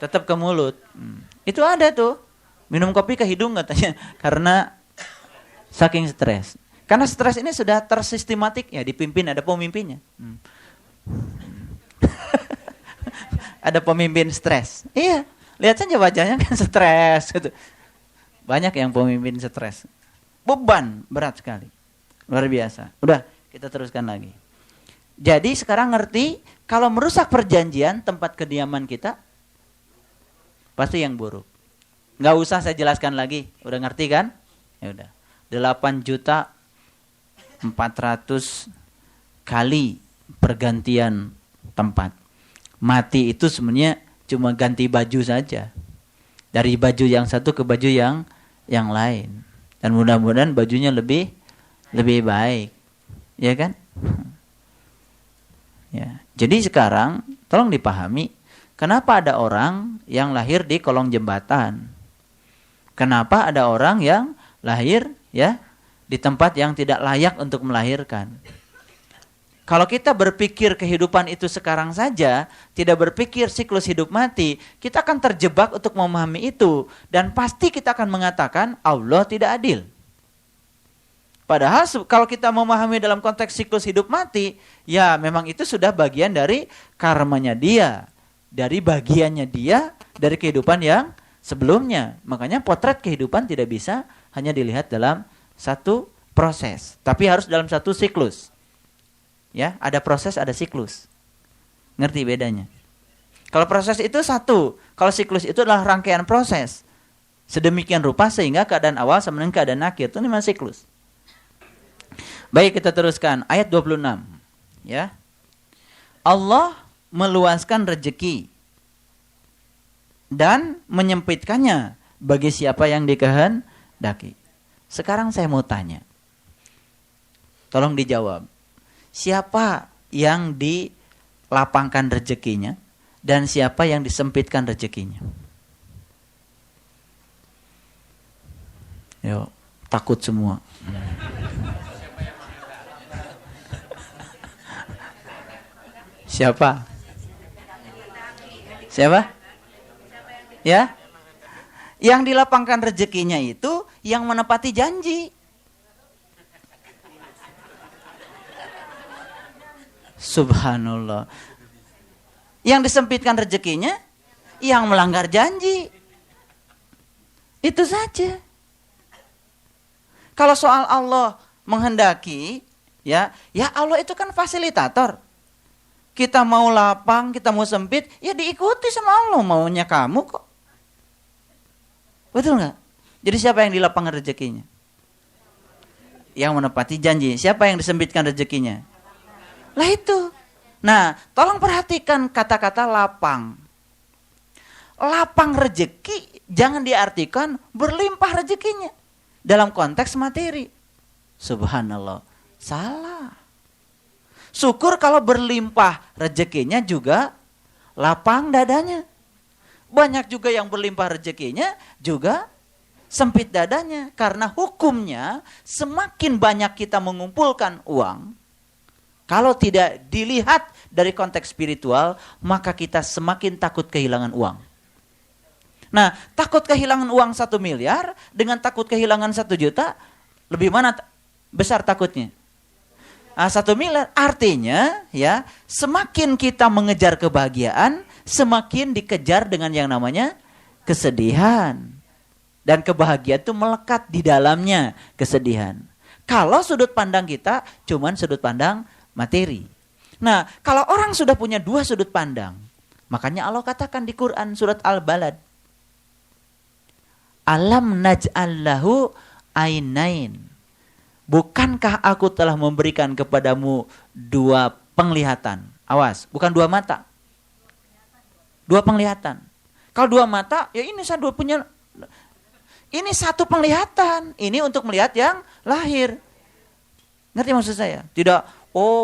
tetap ke mulut. Itu ada tuh, minum kopi ke hidung katanya, karena saking stres. Karena stres ini sudah tersistematik ya, dipimpin, ada pemimpinnya. Ada pemimpin stres. Iya, lihat saja wajahnya kan stres gitu. Banyak yang pemimpin stres. Beban berat sekali. Luar biasa. Udah, kita teruskan lagi. Jadi sekarang ngerti, kalau merusak perjanjian tempat kediaman kita, pasti yang buruk. Nggak usah saya jelaskan lagi. Udah ngerti kan? Ya udah. 8.400.000 kali pergantian tempat. Mati itu sebenarnya cuma ganti baju saja. Dari baju yang satu ke baju yang lain. Dan mudah-mudahan bajunya lebih baik. Ya kan? Ya. Jadi sekarang tolong dipahami, kenapa ada orang yang lahir di kolong jembatan? Kenapa ada orang yang lahir ya di tempat yang tidak layak untuk melahirkan? Kalau kita berpikir kehidupan itu sekarang saja, tidak berpikir siklus hidup mati, kita akan terjebak untuk memahami itu. Dan pasti kita akan mengatakan Allah tidak adil. Padahal kalau kita memahami dalam konteks siklus hidup mati, ya memang itu sudah bagian dari karmanya dia. Dari bagiannya dia, dari kehidupan yang sebelumnya. Makanya potret kehidupan tidak bisa hanya dilihat dalam satu proses. Tapi harus dalam satu siklus. Ya, ada proses, ada siklus. Ngerti bedanya? Kalau proses itu satu, kalau siklus itu adalah rangkaian proses. Sedemikian rupa sehingga keadaan awal sama dengan keadaan akhir. Itu namanya siklus. Baik, kita teruskan ayat 26. Ya. Allah meluaskan rezeki dan menyempitkannya bagi siapa yang dikehendaki. Sekarang saya mau tanya. Tolong dijawab. Siapa yang dilapangkan rezekinya dan siapa yang disempitkan rezekinya? Yo, takut semua. Siapa? Siapa? Ya? Yang dilapangkan rezekinya itu yang menepati janji. Subhanallah. Yang disempitkan rezekinya yang melanggar janji. Itu saja. Kalau soal Allah menghendaki, ya Allah itu kan fasilitator. Kita mau lapang, kita mau sempit, ya diikuti sama Allah, maunya kamu kok. Betul nggak? Jadi siapa yang dilapangkan rezekinya? Yang menepati janji. Siapa yang disempitkan rezekinya? Lah itu. Nah, tolong perhatikan kata-kata lapang. Lapang rezeki jangan diartikan berlimpah rezekinya dalam konteks materi. Subhanallah. Salah. Syukur kalau berlimpah rezekinya juga lapang dadanya. Banyak juga yang berlimpah rezekinya juga sempit dadanya. Karena hukumnya semakin banyak kita mengumpulkan uang, kalau tidak dilihat dari konteks spiritual, maka kita semakin takut kehilangan uang. Nah, takut kehilangan uang 1 miliar dengan takut kehilangan 1 juta, lebih mana besar takutnya? 1 miliar artinya ya, semakin kita mengejar kebahagiaan, semakin dikejar dengan yang namanya kesedihan. Dan kebahagiaan itu melekat di dalamnya kesedihan. Kalau sudut pandang kita cuman sudut pandang materi. Nah, kalau orang sudah punya 2 sudut pandang, makanya Allah katakan di Quran surat Al-Balad, Alam naj'al lahu ainain. Bukankah aku telah memberikan kepadamu 2 penglihatan? Awas, bukan 2 mata. 2 penglihatan. Kalau 2 mata, ya ini saya punya. Ini 1 penglihatan. Ini untuk melihat yang lahir. Ngerti maksud saya? Tidak,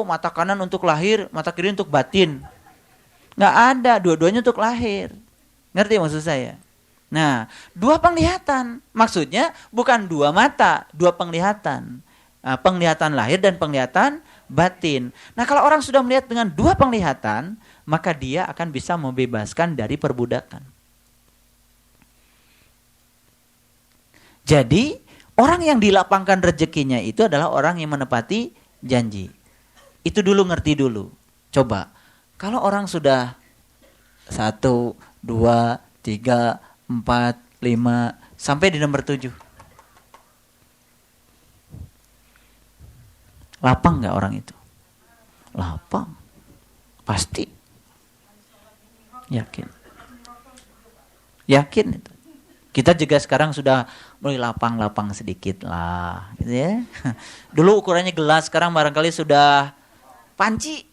mata kanan untuk lahir, mata kiri untuk batin. Nggak ada, dua-duanya untuk lahir. Ngerti maksud saya? Nah, 2 penglihatan. Maksudnya bukan 2 mata, 2 penglihatan. Penglihatan lahir dan penglihatan batin. Nah, kalau orang sudah melihat dengan 2 penglihatan, maka dia akan bisa membebaskan dari perbudakan. Jadi, orang yang dilapangkan rezekinya itu adalah orang yang menepati janji. Itu dulu, ngerti dulu. Coba, kalau orang sudah 1, 2, 3, 4, 5, sampai di nomor 7. Lapang gak orang itu? Lapang. Pasti. Yakin. Yakin itu. Kita juga sekarang sudah mulai lapang-lapang sedikit lah. Gitu ya. Dulu ukurannya gelas, sekarang barangkali sudah panci.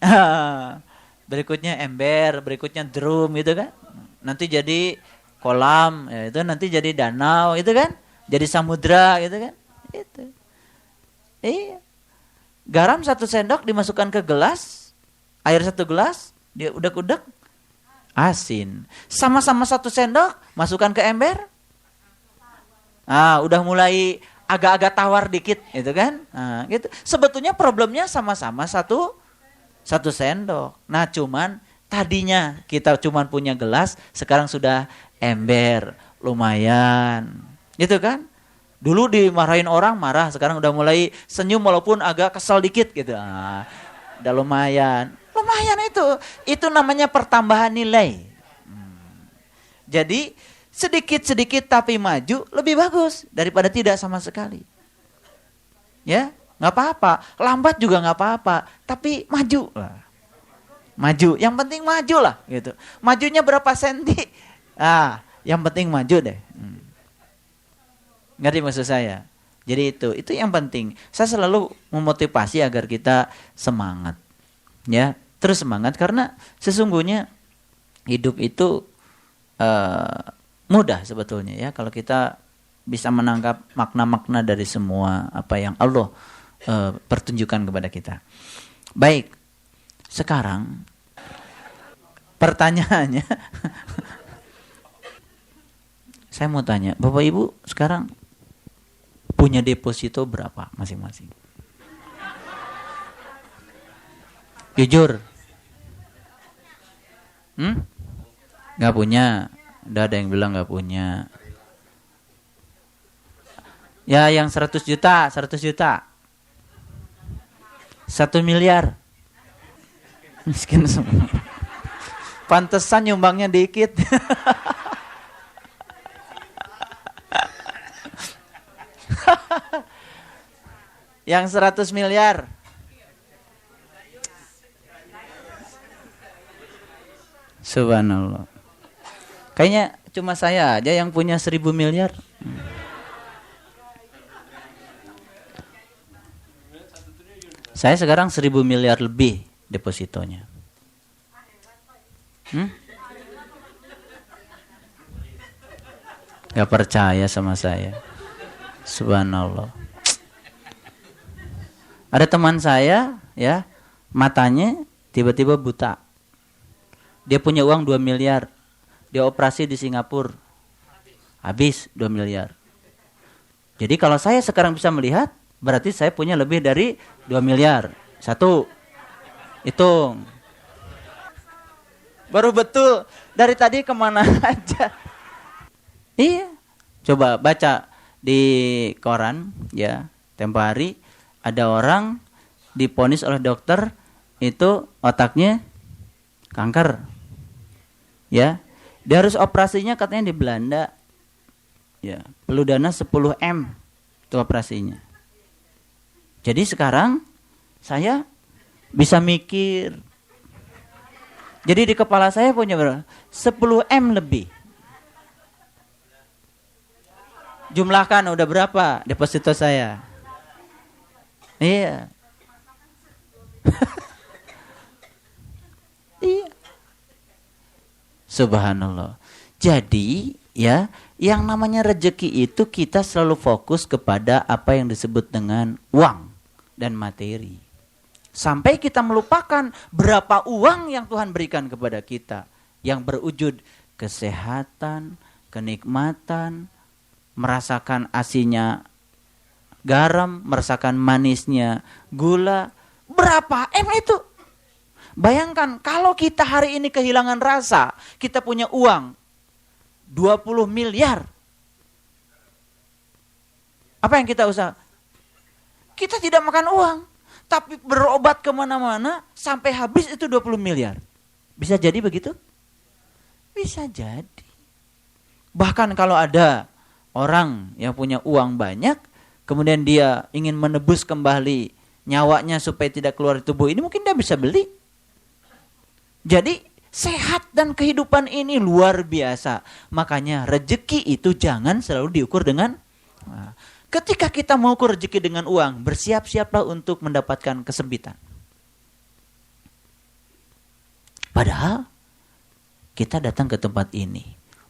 Berikutnya ember, berikutnya drum gitu kan. Nanti jadi kolam, ya itu nanti jadi danau gitu kan. Jadi samudra gitu kan. Itu. Iya. Garam 1 sendok dimasukkan ke gelas, air 1 gelas, dia udek-udek, asin. Sama-sama 1 sendok, masukkan ke ember. Udah mulai agak-agak tawar dikit, gitu kan? Gitu. Sebetulnya problemnya sama-sama 1 sendok. Nah, cuman tadinya kita cuman punya gelas, sekarang sudah ember, lumayan, gitu kan? Dulu dimarahin orang marah, sekarang udah mulai senyum walaupun agak kesal dikit gitu. Udah lumayan. Lumayan itu namanya pertambahan nilai. Jadi sedikit-sedikit tapi maju lebih bagus daripada tidak sama sekali. Ya, nggak apa-apa. Lambat juga nggak apa-apa. Tapi maju lah. Maju. Yang penting maju lah gitu. Majunya berapa senti? Yang penting maju deh. Ngerti maksud saya? Jadi itu yang penting. Saya selalu memotivasi agar kita semangat. Ya, terus semangat karena sesungguhnya hidup itu Mudah sebetulnya ya kalau kita bisa menangkap makna-makna dari semua apa yang Allah pertunjukkan kepada kita. Baik, sekarang pertanyaannya, saya mau tanya, Bapak Ibu sekarang punya deposito berapa masing-masing? Jujur. Nggak punya. Udah ada yang bilang nggak punya. Ya yang 100 juta. 1 miliar. Miskin semua. Pantesan nyumbangnya dikit. Yang 100 miliar. Subhanallah. Kayaknya cuma saya aja yang punya 1000 miliar. Saya sekarang 1000 miliar lebih depositonya. Gak percaya sama saya. Subhanallah. Ada teman saya ya, matanya tiba-tiba buta. Dia punya uang 2 miliar. Dia operasi di Singapura. Habis 2 miliar. Jadi kalau saya sekarang bisa melihat, berarti saya punya lebih dari 2 miliar. 1. Hitung. Baru betul. Dari tadi kemana aja. Iya. Coba baca di koran ya. Tempo hari ada orang diponis oleh dokter itu otaknya kanker. Ya. Dia harus operasinya katanya di Belanda. Ya, perlu dana 10 M itu operasinya. Jadi sekarang saya bisa mikir. Jadi di kepala saya punya berapa? 10 M lebih. Jumlahkan udah berapa deposito saya? Iya. Iya. Subhanallah. Jadi ya, yang namanya rezeki itu kita selalu fokus kepada apa yang disebut dengan uang dan materi. Sampai kita melupakan berapa uang yang Tuhan berikan kepada kita. Yang berwujud kesehatan, kenikmatan, merasakan asinnya garam, merasakan manisnya gula. Berapa M itu? Bayangkan kalau kita hari ini kehilangan rasa, kita punya uang 20 miliar. Apa yang kita usaha? Kita tidak makan uang, tapi berobat kemana-mana sampai habis itu 20 miliar. Bisa jadi begitu? Bisa jadi. Bahkan kalau ada orang yang punya uang banyak, kemudian dia ingin menebus kembali nyawanya supaya tidak keluar dari tubuh ini, mungkin dia bisa beli. Jadi sehat dan kehidupan ini luar biasa. Makanya rezeki itu jangan selalu diukur dengan. Ketika kita mengukur rezeki dengan uang, bersiap-siaplah untuk mendapatkan kesempitan. Padahal kita datang ke tempat ini,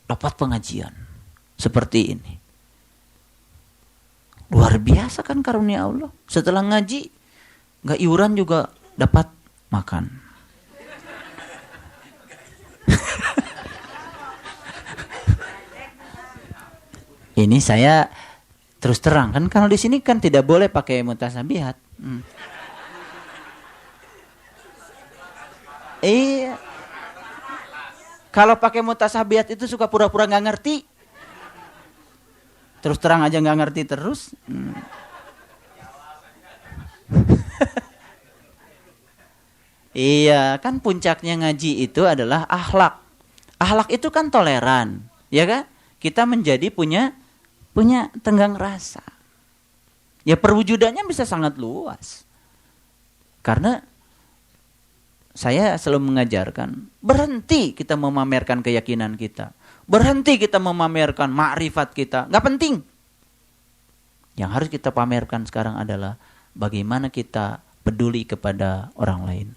dapat pengajian seperti ini. Luar biasa kan karunia Allah. Setelah ngaji, gak iuran juga dapat makan. Ini saya terus terang kan, kalau di sini kan tidak boleh pakai mutasabihat. Iya. Kalau pakai mutasabihat itu suka pura-pura nggak ngerti. Terus terang aja nggak ngerti terus. Iya, kan puncaknya ngaji itu adalah akhlak. Akhlak itu kan toleran, ya kan? Kita menjadi punya tenggang rasa. Ya perwujudannya bisa sangat luas. Karena saya selalu mengajarkan, berhenti kita memamerkan keyakinan kita. Berhenti kita memamerkan makrifat kita. Gak penting. Yang harus kita pamerkan sekarang adalah bagaimana kita peduli kepada orang lain.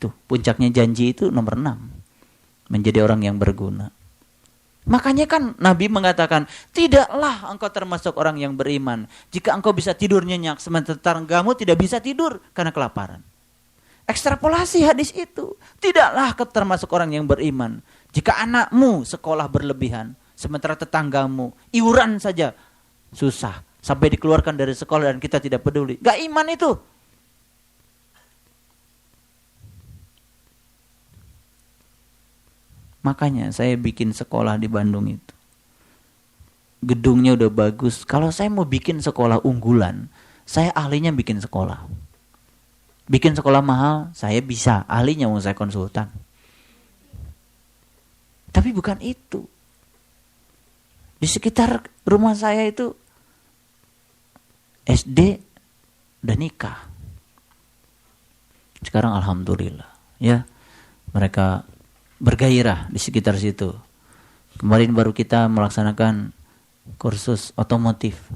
Tuh, puncaknya janji itu nomor 6. Menjadi orang yang berguna. Makanya kan Nabi mengatakan, tidaklah engkau termasuk orang yang beriman jika engkau bisa tidur nyenyak sementara tetanggamu tidak bisa tidur karena kelaparan. Ekstrapolasi hadis itu, tidaklah kau termasuk orang yang beriman jika anakmu sekolah berlebihan sementara tetanggamu iuran saja susah sampai dikeluarkan dari sekolah dan kita tidak peduli. Gak iman itu. Makanya saya bikin sekolah di Bandung itu. Gedungnya udah bagus. Kalau saya mau bikin sekolah unggulan, saya ahlinya bikin sekolah. Bikin sekolah mahal, saya bisa. Ahlinya mau saya konsultan. Tapi bukan itu. Di sekitar rumah saya itu SD udah nikah. Sekarang alhamdulillah, ya. Mereka bergairah di sekitar situ. Kemarin baru kita melaksanakan kursus otomotif.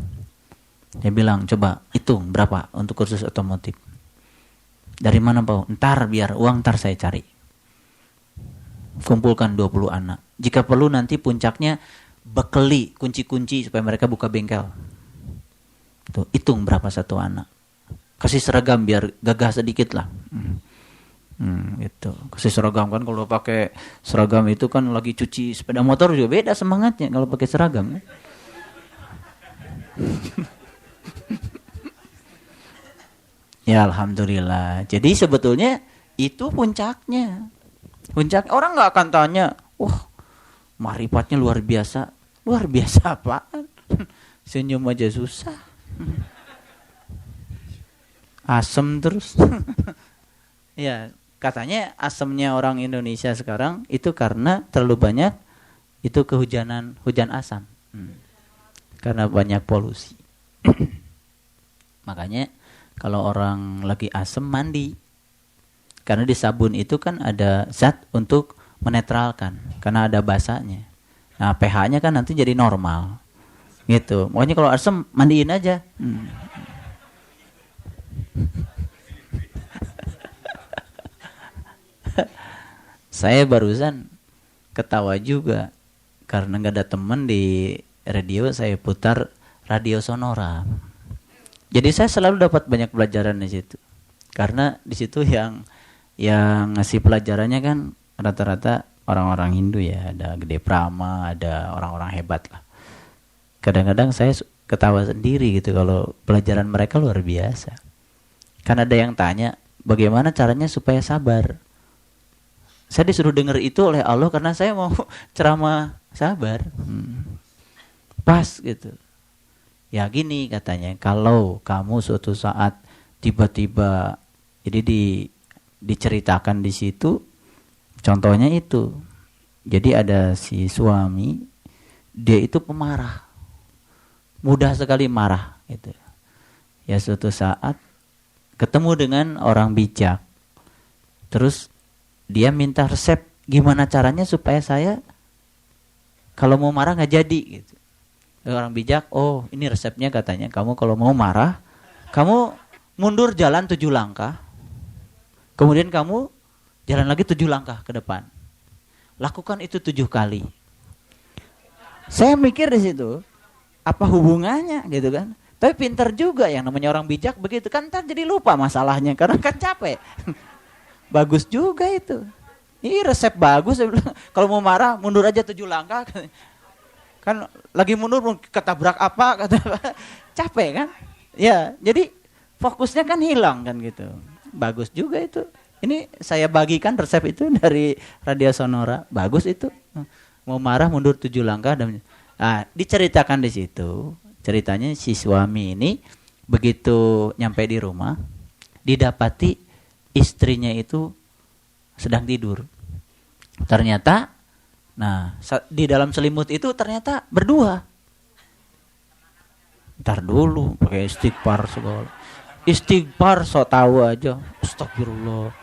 Dia bilang, coba hitung berapa untuk kursus otomotif. Dari mana Pak? Ntar biar uang ntar saya cari. Kumpulkan 20 anak. Jika perlu nanti puncaknya bekeli kunci-kunci supaya mereka buka bengkel. Tuh, hitung berapa satu anak. Kasih seragam biar gagah sedikit lah. Gitu. Kasih seragam kan, kalau pakai seragam itu kan lagi cuci sepeda motor juga beda semangatnya kalau pakai seragam. Ya alhamdulillah. Jadi sebetulnya itu puncaknya. Puncak orang nggak akan tanya, wah marifatnya luar biasa. Luar biasa apaan? Senyum aja susah. Asem terus. Ya. Katanya asamnya orang Indonesia sekarang itu karena terlalu banyak itu hujan asam. Karena banyak polusi. Makanya kalau orang lagi asam mandi. Karena di sabun itu kan ada zat untuk menetralkan karena ada basanya. Nah, pH-nya kan nanti jadi normal. Gitu. Makanya kalau asam mandiin aja. Saya barusan ketawa juga karena nggak ada teman di radio, saya putar radio Sonora. Jadi saya selalu dapat banyak pelajaran di situ. Karena di situ yang ngasih pelajarannya kan rata-rata orang-orang Hindu ya, ada Gede Prama, ada orang-orang hebat lah. Kadang-kadang saya ketawa sendiri gitu kalau pelajaran mereka luar biasa. Kan ada yang tanya, bagaimana caranya supaya sabar? Saya disuruh dengar itu oleh Allah karena saya mau ceramah sabar. Pas gitu. Ya gini katanya, kalau kamu suatu saat tiba-tiba, jadi diceritakan di situ, contohnya itu. Jadi ada si suami, dia itu pemarah. Mudah sekali marah gitu. Ya suatu saat ketemu dengan orang bijak. Terus dia minta resep gimana caranya supaya saya kalau mau marah nggak jadi gitu. Orang bijak, oh ini resepnya katanya, kamu kalau mau marah, kamu mundur jalan 7 langkah, kemudian kamu jalan lagi 7 langkah ke depan. Lakukan itu 7 kali. Saya mikir di situ, apa hubungannya gitu kan? Tapi pintar juga yang namanya orang bijak begitu kan, ntar jadi lupa masalahnya karena kan capek. Bagus juga itu. Ini resep bagus. Kalau mau marah mundur aja 7 langkah. Kan lagi mundur mau ketabrak apa kata capek kan? Ya, jadi fokusnya kan hilang kan gitu. Bagus juga itu. Ini saya bagikan resep itu dari radio Sonora. Bagus itu. Mau marah mundur 7 langkah dan diceritakan di situ. Ceritanya si suami ini begitu nyampe di rumah didapati istrinya itu sedang tidur. Ternyata, di dalam selimut itu ternyata berdua. Ntar dulu, pakai istighfar segala. Istighfar so tahu aja. Astagfirullah.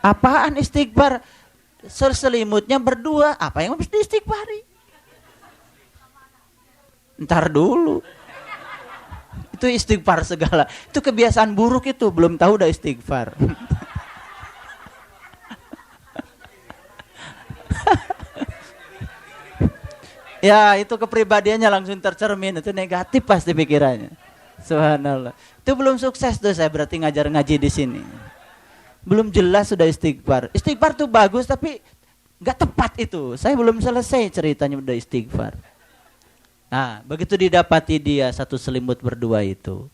Apaan istighfar? Selimutnya berdua. Apa yang mesti istighfari? Ntar dulu. Itu istighfar segala. Itu kebiasaan buruk itu. Belum tahu udah istighfar. Ya, itu kepribadiannya langsung tercermin, itu negatif pasti pikirannya. Subhanallah. Itu belum sukses tuh saya berarti ngajar ngaji di sini. Belum jelas sudah istighfar. Istighfar tuh bagus tapi nggak tepat itu. Saya belum selesai ceritanya udah istighfar. Nah, begitu didapati dia satu selimut berdua itu.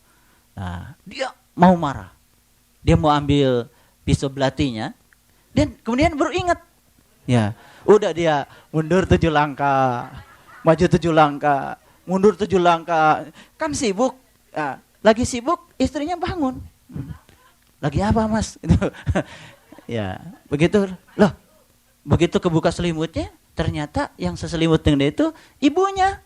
Nah, dia mau marah. Dia mau ambil pisau belatinya. Dan kemudian baru ingat. Ya, udah dia mundur 7 langkah. Maju 7 langkah. Mundur 7 langkah. Kan sibuk. Nah, lagi sibuk, istrinya bangun. Lagi apa mas? Ya, begitu. Loh, begitu kebuka selimutnya, ternyata yang seselimut dengan dia itu ibunya.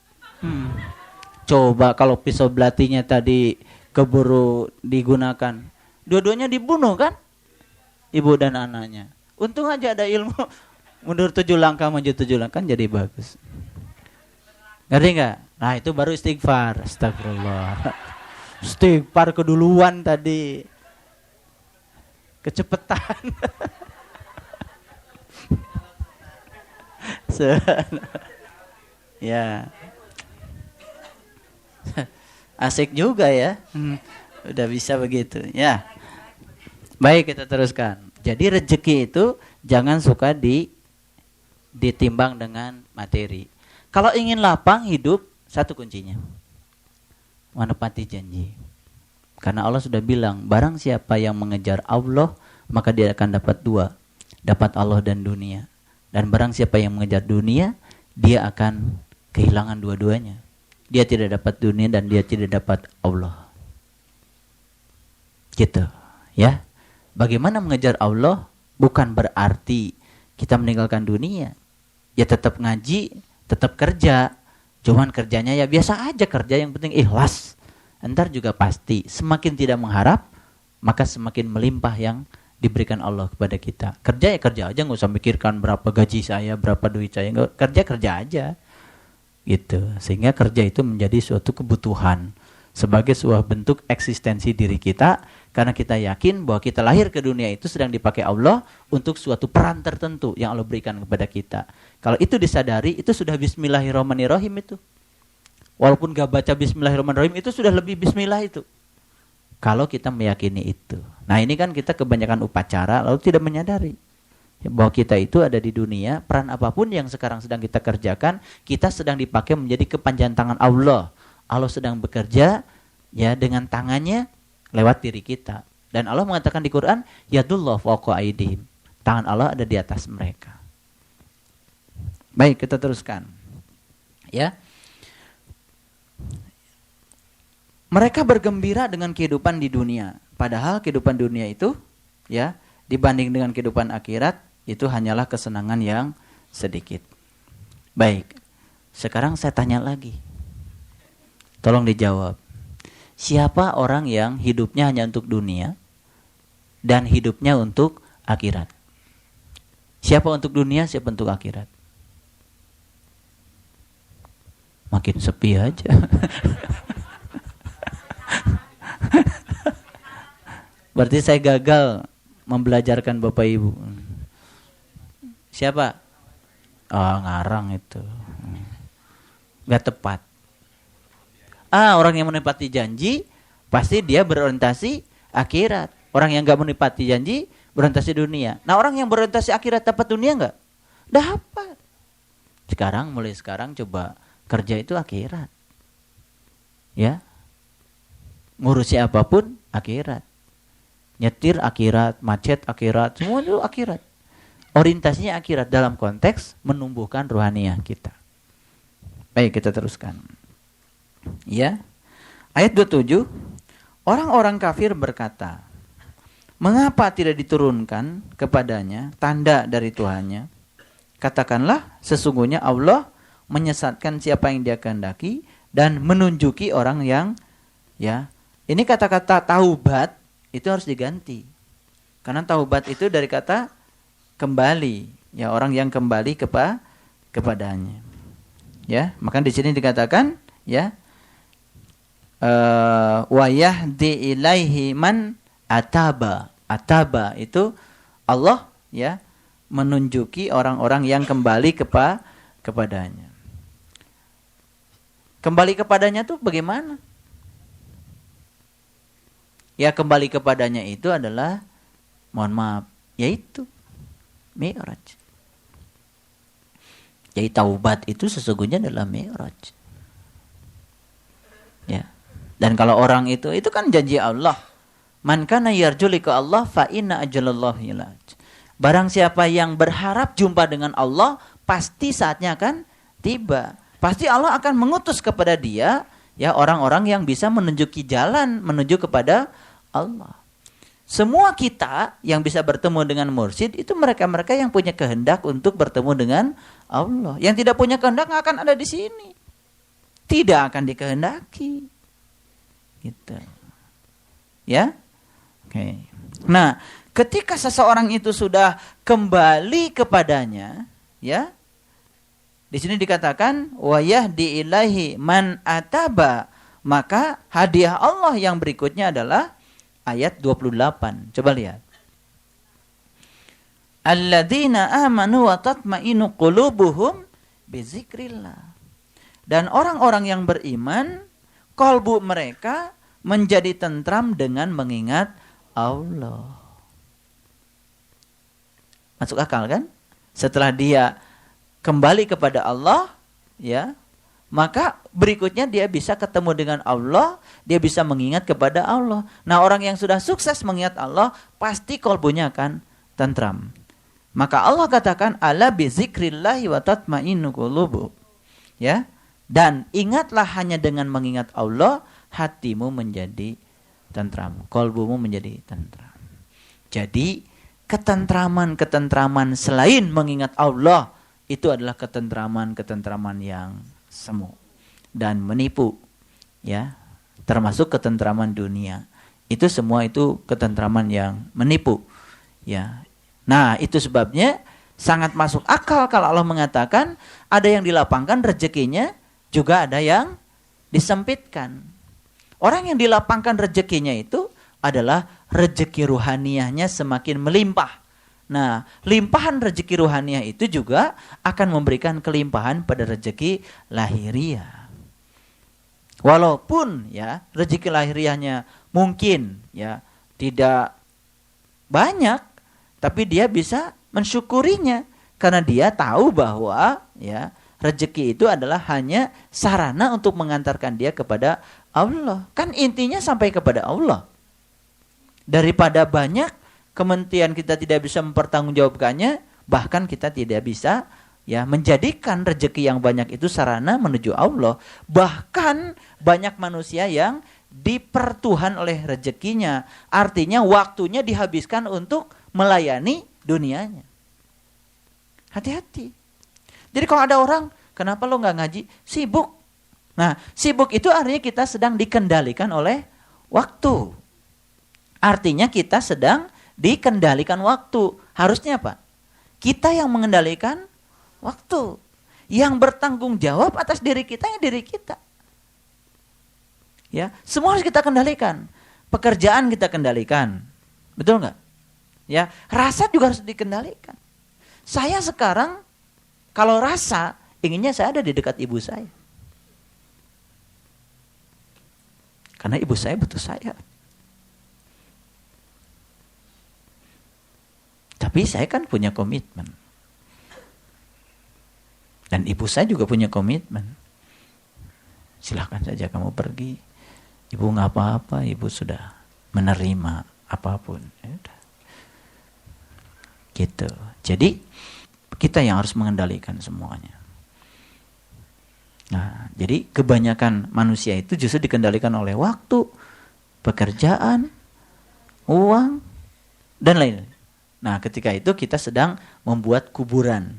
Coba kalau pisau belatinya tadi keburu digunakan, dua-duanya dibunuh kan? Ibu dan anaknya. Untung aja ada ilmu. Mundur 7 langkah, maju 7 langkah, kan jadi bagus. Ngerti nggak? Nah itu baru istighfar. Astagfirullah. Istighfar keduluan tadi. Kecepetan. Ya. Asik juga ya. Udah bisa begitu. Ya. Baik, kita teruskan. Jadi rezeki itu jangan suka ditimbang dengan materi. Kalau ingin lapang hidup, satu kuncinya. Menepati janji. Karena Allah sudah bilang, barang siapa yang mengejar Allah, maka dia akan dapat 2. Dapat Allah dan dunia. Dan barang siapa yang mengejar dunia, dia akan kehilangan dua-duanya. Dia tidak dapat dunia dan dia tidak dapat Allah. Gitu. Ya. Bagaimana mengejar Allah bukan berarti kita meninggalkan dunia. Ya tetap ngaji, tetap kerja. Cuman kerjanya ya biasa aja kerja, yang penting ikhlas. Entar juga pasti semakin tidak mengharap, maka semakin melimpah yang diberikan Allah kepada kita. Kerja ya kerja aja, nggak usah mikirkan berapa gaji saya, berapa duit saya. Kerja aja. Gitu. Sehingga kerja itu menjadi suatu kebutuhan sebagai sebuah bentuk eksistensi diri kita, karena kita yakin bahwa kita lahir ke dunia itu sedang dipakai Allah untuk suatu peran tertentu yang Allah berikan kepada kita. Kalau itu disadari, itu sudah bismillahirrahmanirrahim itu. Walaupun gak baca bismillahirrahmanirrahim, itu sudah lebih bismillah itu. Kalau kita meyakini itu. Nah ini kan kita kebanyakan upacara lalu tidak menyadari bahwa kita itu ada di dunia, peran apapun yang sekarang sedang kita kerjakan, kita sedang dipakai menjadi kepanjangan tangan Allah. Allah sedang bekerja ya dengan tangannya lewat diri kita. Dan Allah mengatakan di Quran, yadullah fawqa aydihim. Tangan Allah ada di atas mereka. Baik, kita teruskan. Ya. Mereka bergembira dengan kehidupan di dunia. Padahal kehidupan dunia itu ya dibanding dengan kehidupan akhirat itu hanyalah kesenangan yang sedikit. Baik. Sekarang saya tanya lagi. Tolong dijawab. Siapa orang yang hidupnya hanya untuk dunia dan hidupnya untuk akhirat? Siapa untuk dunia, siapa untuk akhirat? Makin sepi aja. Berarti saya gagal membelajarkan Bapak Ibu. Siapa? Oh, ngarang itu. Gak tepat. Orang yang menepati janji pasti dia berorientasi akhirat. Orang yang gak menepati janji berorientasi dunia. Nah orang yang berorientasi akhirat dapat dunia gak? Dapat. Mulai sekarang coba kerja itu akhirat. Ya. Ngurusi apapun akhirat. Nyetir akhirat, macet akhirat, semua itu akhirat. Orientasinya akhirat dalam konteks menumbuhkan rohaniah kita. Baik, kita teruskan. Ya. Ayat 27, orang-orang kafir berkata, mengapa tidak diturunkan kepadanya tanda dari Tuhannya? Katakanlah, sesungguhnya Allah menyesatkan siapa yang dia kehendaki dan menunjuki orang yang ya. Ini kata-kata taubat itu harus diganti. Karena taubat itu dari kata kembali, ya orang yang kembali kepadanya. Ya, maka di sini dikatakan ya wa yahdi ilaihi man ataba. Ataba itu Allah ya menunjuki orang-orang yang kembali kepadanya. Kembali kepadanya tuh bagaimana? Ya kembali kepadanya itu adalah, mohon maaf, yaitu Mi'raj. Jadi taubat itu sesungguhnya adalah Mi'raj. Ya. Dan kalau orang itu kan janji Allah. Man kana yarju liqa Allah fa inna ajalallahu ilaj. Barang siapa yang berharap jumpa dengan Allah, pasti saatnya akan tiba. Pasti Allah akan mengutus kepada dia ya orang-orang yang bisa menunjuki jalan menuju kepada Allah. Semua kita yang bisa bertemu dengan mursyid itu mereka-mereka yang punya kehendak untuk bertemu dengan Allah. Yang tidak punya kehendak nggak akan ada di sini. Tidak akan dikehendaki. Gitu. Ya? Oke. Nah, ketika seseorang itu sudah kembali kepadanya, ya. Di sini dikatakan wa yahdi ilaihi man ataba, maka hadiah Allah yang berikutnya adalah ayat 28. Coba lihat. Alladzina amanu wa tatma'innu qulubuhum bizikrillah. Dan orang-orang yang beriman, kalbu mereka menjadi tentram dengan mengingat Allah. Masuk akal kan? Setelah dia kembali kepada Allah, ya, maka berikutnya dia bisa ketemu dengan Allah, dia bisa mengingat kepada Allah. Nah, orang yang sudah sukses mengingat Allah, pasti kalbunya akan tentram. Maka Allah katakan, ala bizikrillahi wa tatma'innu qulubu. Ya. Dan ingatlah hanya dengan mengingat Allah, hatimu menjadi tentram, kalbumu menjadi tentram. Jadi, ketentraman selain mengingat Allah, itu adalah ketentraman yang semu dan menipu, ya, termasuk ketentraman dunia. Itu semua itu ketentraman yang menipu, ya. Nah, itu sebabnya sangat masuk akal kalau Allah mengatakan ada yang dilapangkan rezekinya, juga ada yang disempitkan. Orang yang dilapangkan rezekinya itu adalah rezeki ruhaniyahnya semakin melimpah. Nah, limpahan rezeki ruhaniyah itu juga akan memberikan kelimpahan pada rezeki lahiriah. Walaupun ya rezeki lahiriahnya mungkin ya tidak banyak, tapi dia bisa mensyukurinya karena dia tahu bahwa ya rezeki itu adalah hanya sarana untuk mengantarkan dia kepada Allah. Kan intinya sampai kepada Allah. Daripada banyak kemudian kita tidak bisa mempertanggungjawabkannya, bahkan kita tidak bisa ya menjadikan rezeki yang banyak itu sarana menuju Allah. Bahkan banyak manusia yang dipertuhan oleh rezekinya. Artinya waktunya dihabiskan untuk melayani dunianya. Hati-hati. Jadi kalau ada orang, kenapa lo nggak ngaji? Sibuk. Nah, sibuk itu artinya kita sedang dikendalikan oleh waktu. Artinya kita sedang dikendalikan waktu. Harusnya apa? Kita yang mengendalikan waktu. Yang bertanggung jawab atas diri kita ya diri kita. Ya, semua harus kita kendalikan. Pekerjaan kita kendalikan. Betul nggak? Ya, rasa juga harus dikendalikan. Saya sekarang kalau rasa, inginnya saya ada di dekat ibu saya. Karena ibu saya butuh saya. Tapi saya kan punya komitmen. Dan ibu saya juga punya komitmen. Silahkan saja kamu pergi. Ibu nggak apa-apa, ibu sudah menerima apapun. Yaudah. Gitu. Jadi, kita yang harus mengendalikan semuanya. Nah, jadi kebanyakan manusia itu justru dikendalikan oleh waktu, pekerjaan, uang, dan lain-lain. Nah, ketika itu kita sedang membuat kuburan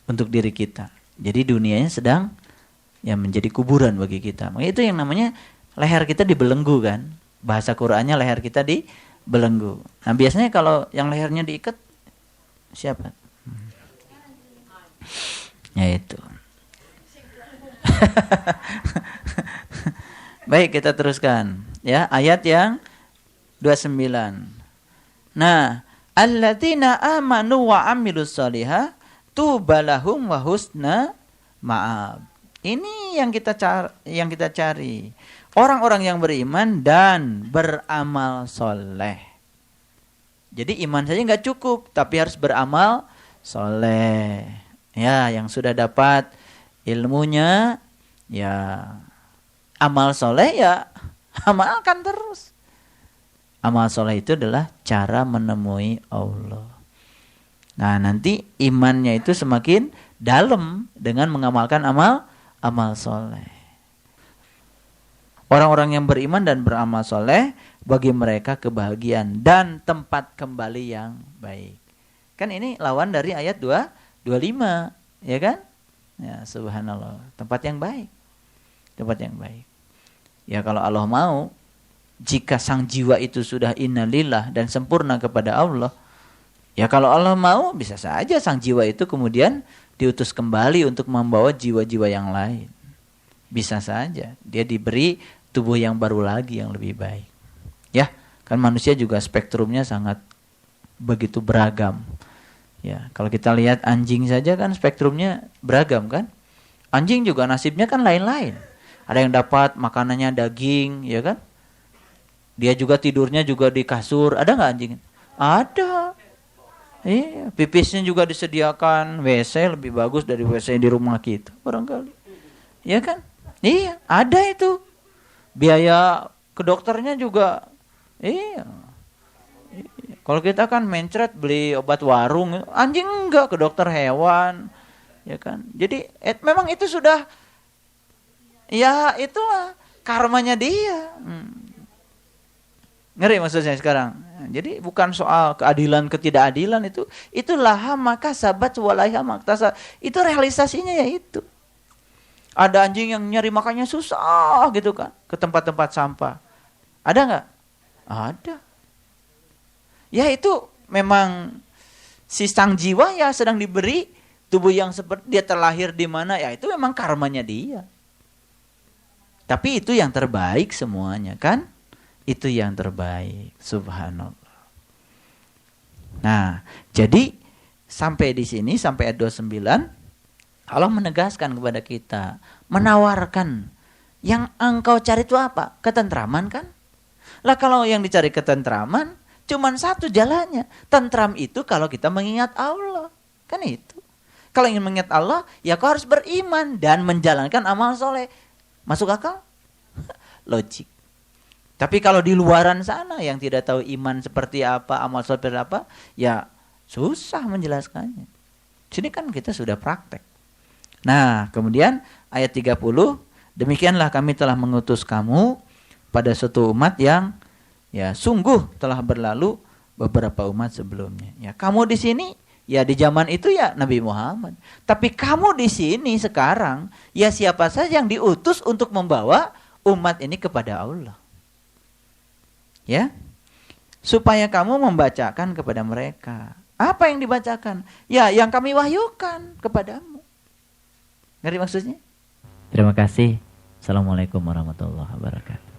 untuk diri kita. Jadi dunianya sedang ya menjadi kuburan bagi kita. Makanya itu yang namanya leher kita dibelenggu kan. Bahasa Qur'annya leher kita dibelenggu. Nah, biasanya kalau yang lehernya diikat siapa? Ya itu. Baik, kita teruskan ya ayat yang 29. Nah, alladzina amanu wa amilus solihah tubalahum wa husna ma'ab. Ini ini yang kita cari. Orang-orang yang beriman dan beramal soleh. Jadi iman saja nggak cukup, tapi harus beramal soleh. Ya, yang sudah dapat ilmunya, ya amal soleh ya amalkan terus. Amal soleh itu adalah cara menemui Allah. Nah, nanti imannya itu semakin dalam dengan mengamalkan amal soleh. Orang-orang yang beriman dan beramal soleh, bagi mereka kebahagiaan dan tempat kembali yang baik. Kan ini lawan dari ayat 25, ya kan? Ya, subhanallah, tempat yang baik. Tempat yang baik. Ya kalau Allah mau, jika sang jiwa itu sudah innalillah dan sempurna kepada Allah, ya kalau Allah mau bisa saja sang jiwa itu kemudian diutus kembali untuk membawa jiwa-jiwa yang lain. Bisa saja dia diberi tubuh yang baru lagi yang lebih baik. Ya, kan manusia juga spektrumnya sangat begitu beragam. Ya, kalau kita lihat anjing saja kan spektrumnya beragam kan? Anjing juga nasibnya kan lain-lain. Ada yang dapat makanannya daging, ya kan? Dia juga tidurnya juga di kasur. Ada nggak anjing? Ada. Iya, pipisnya juga disediakan. WC lebih bagus dari WC di rumah kita, barangkali. Ya kan? Iya, ada itu. Biaya ke dokternya juga. Iya. Kalau kita kan mencret beli obat warung, anjing enggak, ke dokter hewan. Ya kan? Jadi memang itu sudah, ya itulah karmanya dia. Ngeri maksudnya sekarang. Jadi bukan soal keadilan ketidakadilan itu. Itulah maka sabat walaiha maktasa. Itu realisasinya ya itu. Ada anjing yang nyari makannya susah gitu kan, ke tempat-tempat sampah. Ada nggak? Ada. Ya itu memang si sang jiwa ya sedang diberi tubuh yang seperti dia terlahir di mana, ya itu memang karmanya dia. Tapi itu yang terbaik semuanya kan? Itu yang terbaik. Subhanallah. Nah, jadi sampai di sini, sampai ayat 29, Allah menegaskan kepada kita, menawarkan yang engkau cari itu apa? Ketentraman kan? Lah kalau yang dicari ketentraman, cuman satu jalannya. Tentram itu kalau kita mengingat Allah. Kan itu. Kalau ingin mengingat Allah, ya kau harus beriman dan menjalankan amal soleh. Masuk akal? Logik. Tapi kalau di luaran sana yang tidak tahu iman seperti apa, amal soleh seperti apa, ya susah menjelaskannya. Sini kan kita sudah praktek. Nah, kemudian ayat 30, demikianlah kami telah mengutus kamu pada suatu umat yang ya sungguh telah berlalu beberapa umat sebelumnya. Ya, kamu di sini ya di zaman itu ya Nabi Muhammad. Tapi kamu di sini sekarang ya siapa saja yang diutus untuk membawa umat ini kepada Allah. Ya. Supaya kamu membacakan kepada mereka. Apa yang dibacakan? Ya, yang kami wahyukan kepadamu. Ngerti maksudnya? Terima kasih. Assalamualaikum warahmatullahi wabarakatuh.